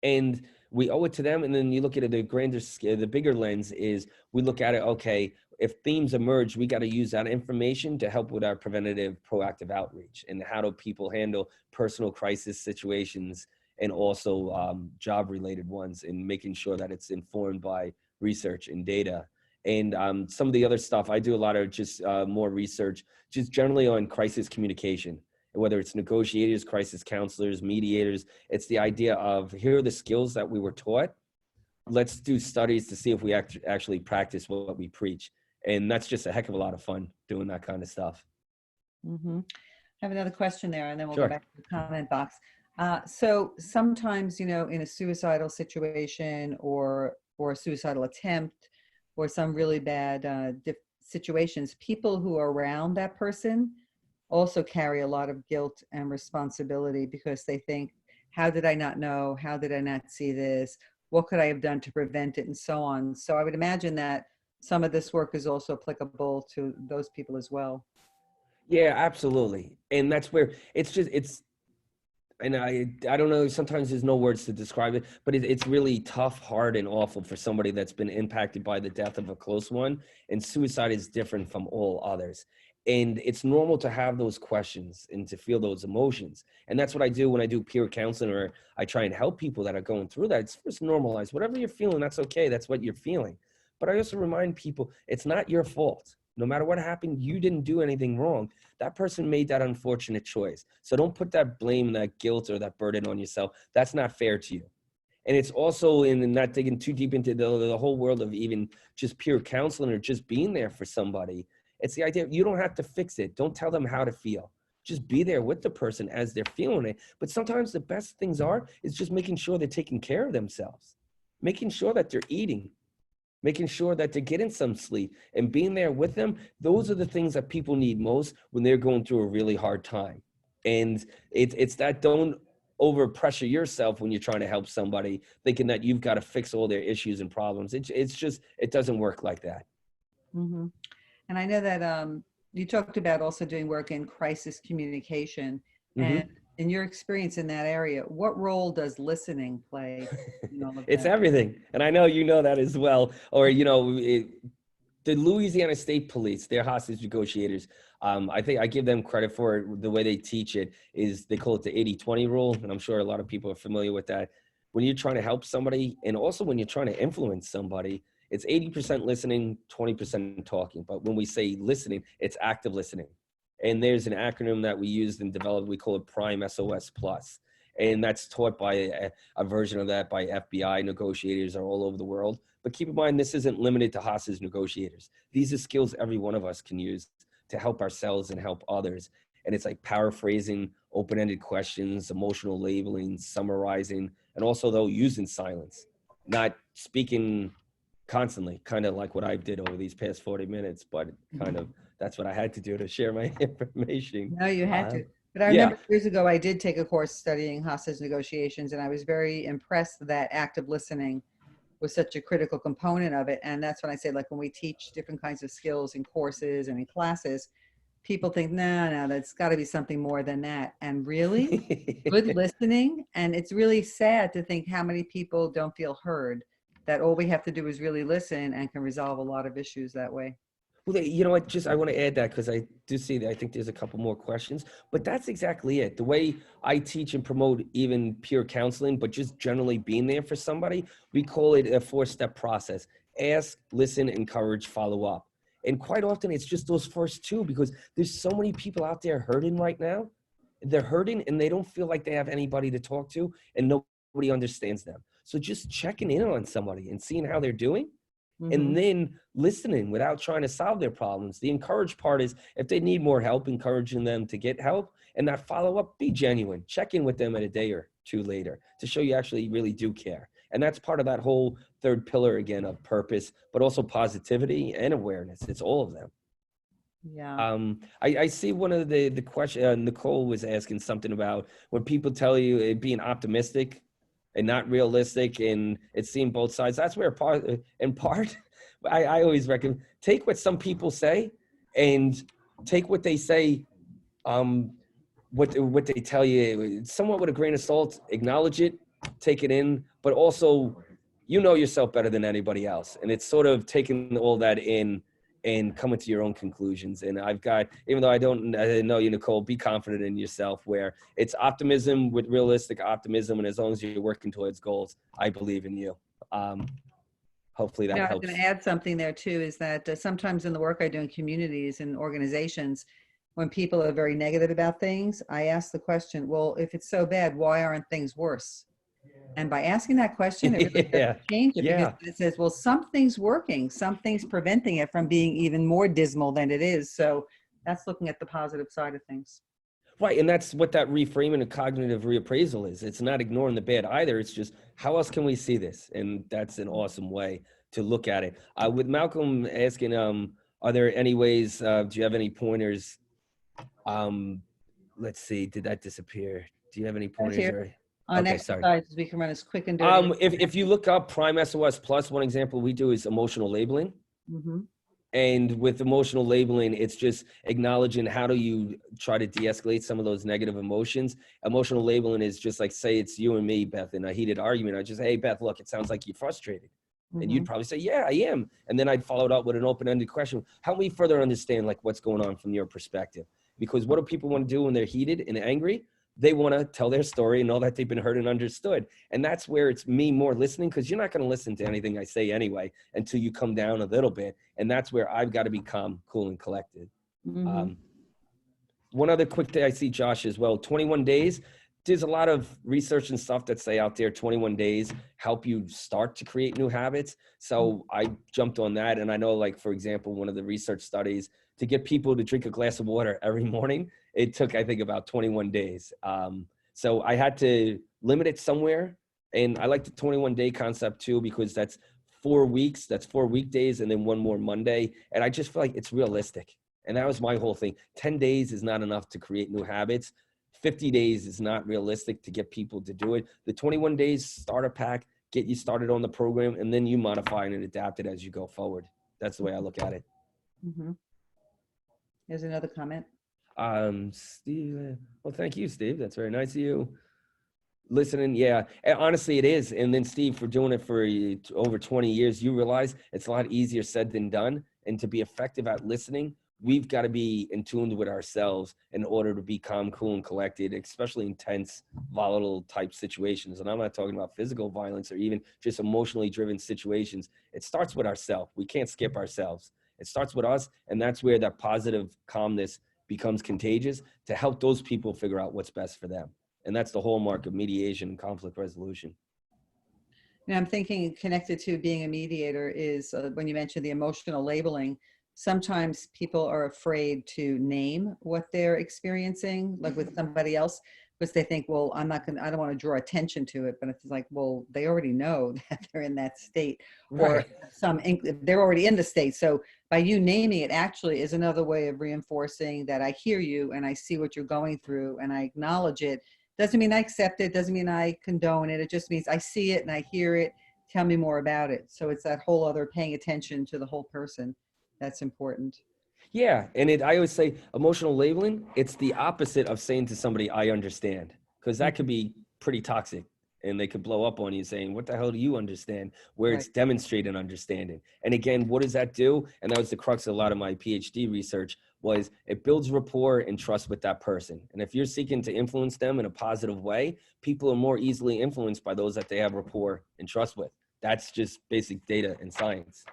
S3: And we owe it to them. And then you look at it, the grander scale, the bigger lens is we look at it, okay, if themes emerge, we got to use that information to help with our preventative, proactive outreach. And how do people handle personal crisis situations and also job-related ones, and making sure that it's informed by research and data. And some of the other stuff, I do a lot of just more research, just generally on crisis communication, whether it's negotiators, crisis counselors, mediators. It's the idea of, here are the skills that we were taught. Let's do studies to see if we actually practice what we preach. And that's just a heck of a lot of fun doing that kind of stuff.
S2: Mm-hmm. I have another question there, and then we'll
S3: Sure.
S2: go back to the comment box. So sometimes, in a suicidal situation or a suicidal attempt or some really bad situations, people who are around that person also carry a lot of guilt and responsibility, because they think, how did I not know? How did I not see this? What could I have done to prevent it? And so on. So I would imagine that some of this work is also applicable to those people as well.
S3: Yeah, absolutely. And that's where and I don't know, sometimes there's no words to describe it, but it's really tough, hard, and awful for somebody that's been impacted by the death of a close one. And suicide is different from all others. And it's normal to have those questions and to feel those emotions. And that's what I do when I do peer counseling, or I try and help people that are going through that. It's first normalize whatever you're feeling. That's okay. That's what you're feeling. But I also remind people it's not your fault. No matter what happened, you didn't do anything wrong. That person made that unfortunate choice. So don't put that blame, that guilt, or that burden on yourself. That's not fair to you. And it's also in not digging too deep into the whole world of even just peer counseling or just being there for somebody. It's the idea you don't have to fix it. Don't tell them how to feel. Just be there with the person as they're feeling it. But sometimes the best things is just making sure they're taking care of themselves, making sure that they're eating, making sure that they're getting some sleep and being there with them. Those are the things that people need most when they're going through a really hard time. And it's that don't over pressure yourself when you're trying to help somebody, thinking that you've got to fix all their issues and problems. It's just, it doesn't work like that.
S2: Mm-hmm. And I know that you talked about also doing work in crisis communication.
S3: Mm-hmm.
S2: And in your experience in that area, what role does listening play in all of
S3: It's
S2: that?
S3: everything. And I know you know that as well. Or, the Louisiana State Police, they're hostage negotiators. I think I give them credit for it. The way they teach it is they call it the 80-20 rule. And I'm sure a lot of people are familiar with that. When you're trying to help somebody, and also when you're trying to influence somebody, it's 80% listening, 20% talking. But when we say listening, it's active listening. And there's an acronym that we used and developed. We call it Prime SOS Plus. And that's taught by a version of that by FBI negotiators all over the world. But keep in mind, this isn't limited to hostage negotiators. These are skills every one of us can use to help ourselves and help others. And it's like paraphrasing, open-ended questions, emotional labeling, summarizing, and also though using silence, not speaking constantly, kind of like what I did over these past 40 minutes, but kind of that's what I had to do to share my information.
S2: No, you had to. But I
S3: Yeah.
S2: remember years ago, I did take a course studying hostage negotiations, and I was very impressed that active listening was such a critical component of it. And that's when I say, like, when we teach different kinds of skills in courses and in classes, people think, no, that's got to be something more than that. And really, good listening. And it's really sad to think how many people don't feel heard, that all we have to do is really listen and can resolve a lot of issues that way.
S3: Well, you know what, I want to add that because I do see that I think there's a couple more questions, but that's exactly it. The way I teach and promote even peer counseling, but just generally being there for somebody, we call it a 4-step process: ask, listen, encourage, follow up. And quite often it's just those first two, because there's so many people out there hurting right now. They're hurting and they don't feel like they have anybody to talk to, and nobody understands them. So just checking in on somebody and seeing how they're doing, and then listening without trying to solve their problems. The encourage part is if they need more help, encouraging them to get help, and that follow up, be genuine. Check in with them at a day or two later to show you actually really do care. And that's part of that whole third pillar again of purpose, but also positivity and awareness. It's all of them.
S2: Yeah.
S3: I see one of the question, Nicole was asking something about when people tell you it being optimistic and not realistic, and it's seeing both sides. That's where in part, I always recommend take what some people say and take what they say, what they tell you, somewhat with a grain of salt. Acknowledge it, take it in, but also, you know yourself better than anybody else, and it's sort of taking all that in and coming to your own conclusions. And I've got, even though I don't know you, Nicole, be confident in yourself, where it's optimism with realistic optimism. And as long as you're working towards goals, I believe in you. Hopefully that
S2: I was
S3: helps.
S2: going to add something there too, is that sometimes in the work I do in communities and organizations, when people are very negative about things, I ask the question, well, if it's so bad, why aren't things worse? And by asking that question, it really does change it, because it says, well, something's working, something's preventing it from being even more dismal than it is. So that's looking at the positive side of things.
S3: Right. And that's what that reframing and cognitive reappraisal is. It's not ignoring the bad either. It's just, how else can we see this? And that's an awesome way to look at it. With Malcolm asking, are there any ways, do you have any pointers? Let's see, did that disappear? Do you have any pointers?
S2: On exercises, we can run as quick and dirty.
S3: If you look up Prime SOS Plus, one example we do is emotional labeling. And with emotional labeling, it's just acknowledging how do you try to de-escalate some of those negative emotions. Emotional labeling is just like, say it's you and me, Beth, in a heated argument. I just, hey, Beth, look, it sounds like you're frustrated. And you'd probably say, yeah, I am. And then I'd follow it up with an open-ended question. Help me further understand like what's going on from your perspective. Because what do people want to do when they're heated and angry? They want to tell their story and know that they've been heard and understood. And that's where it's me more listening, because you're not going to listen to anything I say anyway until you come down a little bit. And that's where I've got to be calm, cool, and collected. One other quick thing I see, Josh, as well, 21 days. There's a lot of research and stuff that say out there 21 days help you start to create new habits. So I jumped on that. And I know, like, for example, one of the research studies to get people to drink a glass of water every morning, it took, I think, about 21 days. So I had to limit it somewhere. And I like the 21-day concept too, because that's 4 weeks, that's 4 weekdays, and then one more Monday. And I just feel like it's realistic. And that was my whole thing. 10 days is not enough to create new habits. 50 days is not realistic to get people to do it. The 21 days starter pack, get you started on the program, and then you modify and adapt it as you go forward. That's the way I look at it.
S2: There's another comment.
S3: Steve, well, thank you, Steve. That's very nice of you. Listening, yeah, and honestly, it is. And then Steve, for doing it for over 20 years, you realize it's a lot easier said than done. And to be effective at listening, we've got to be in tune with ourselves in order to be calm, cool, and collected, especially in tense, volatile type situations. And I'm not talking about physical violence or even just emotionally driven situations. It starts with ourselves. We can't skip ourselves. It starts with us. And that's where that positive calmness becomes contagious to help those people figure out what's best for them. And that's the hallmark of mediation and conflict resolution.
S2: Now, I'm thinking connected to being a mediator is when you mentioned the emotional labeling, sometimes people are afraid to name what they're experiencing, like with somebody else, because they think, well, I don't want to draw attention to it. But it's like, well, they already know that they're in that state, or they're already in the state. So by you naming it actually is another way of reinforcing that I hear you and I see what you're going through and I acknowledge it. Doesn't mean I accept it, doesn't mean I condone it. It just means I see it and I hear it. Tell me more about it. So it's that whole other paying attention to the whole person. That's important.
S3: Yeah. And I always say emotional labeling, it's the opposite of saying to somebody, I understand, because that could be pretty toxic and they could blow up on you saying, what the hell do you understand? Where it's demonstrating understanding. And again, what does that do? And that was the crux of a lot of my PhD research, was it builds rapport and trust with that person. And if you're seeking to influence them in a positive way, people are more easily influenced by those that they have rapport and trust with. That's just basic data and science.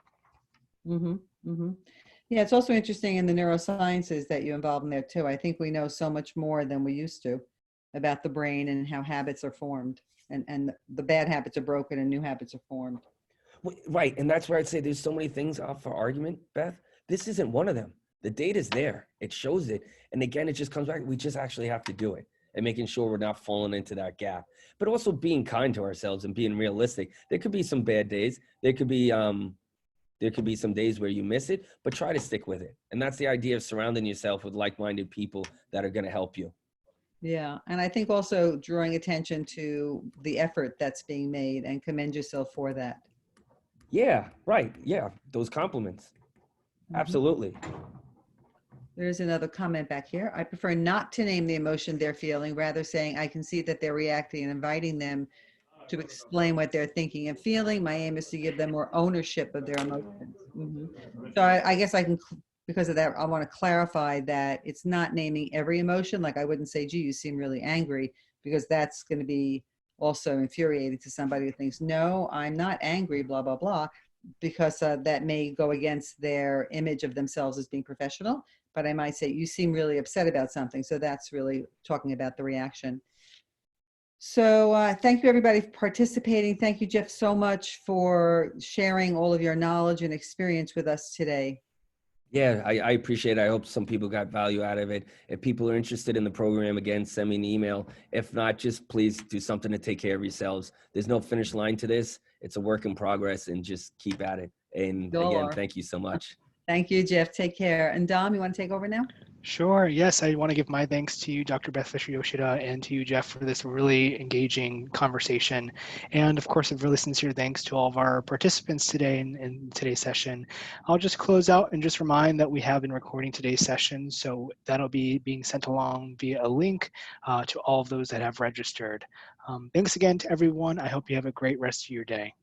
S2: Yeah, it's also interesting in the neurosciences that you involve in there too. I think we know so much more than we used to about the brain and how habits are formed, and the bad habits are broken and new habits are formed.
S3: Right. And that's where I'd say there's so many things up for argument, Beth. This isn't one of them. The data's there. It shows it. And again, it just comes back. We just actually have to do it and making sure we're not falling into that gap, but also being kind to ourselves and being realistic. There could be some bad days. There could be some days where you miss it, but try to stick with it. And that's the idea of surrounding yourself with like-minded people that are going to help you.
S2: Yeah. And I think also drawing attention to the effort that's being made and commend yourself for that.
S3: Yeah, right. Yeah. Those compliments. Absolutely.
S2: There's another comment back here. I prefer not to name the emotion they're feeling, rather saying I can see that they're reacting and inviting them to explain what they're thinking and feeling. My aim is to give them more ownership of their emotions. So I guess I can, because of that, I want to clarify that it's not naming every emotion. Like I wouldn't say, gee, you seem really angry, because that's going to be also infuriating to somebody who thinks, no, I'm not angry, blah, blah, blah, because that may go against their image of themselves as being professional. But I might say, you seem really upset about something. So that's really talking about the reaction. So thank you, everybody, for participating. Thank you, Jeff, so much for sharing all of your knowledge and experience with us today.
S3: Yeah, I appreciate it. I hope some people got value out of it. If people are interested in the program, again, send me an email. If not, just please do something to take care of yourselves. There's no finish line to this. It's a work in progress, and just keep at it. And again, thank you so much.
S2: Thank you, Jeff. Take care. And Dom, you want to take over now?
S1: Sure. Yes, I want to give my thanks to you, Dr. Beth Fisher-Yoshida, and to you, Jeff, for this really engaging conversation. And of course, a really sincere thanks to all of our participants today in today's session. I'll just close out and just remind that we have been recording today's session, so that'll be being sent along via a link to all of those that have registered. Thanks again to everyone. I hope you have a great rest of your day.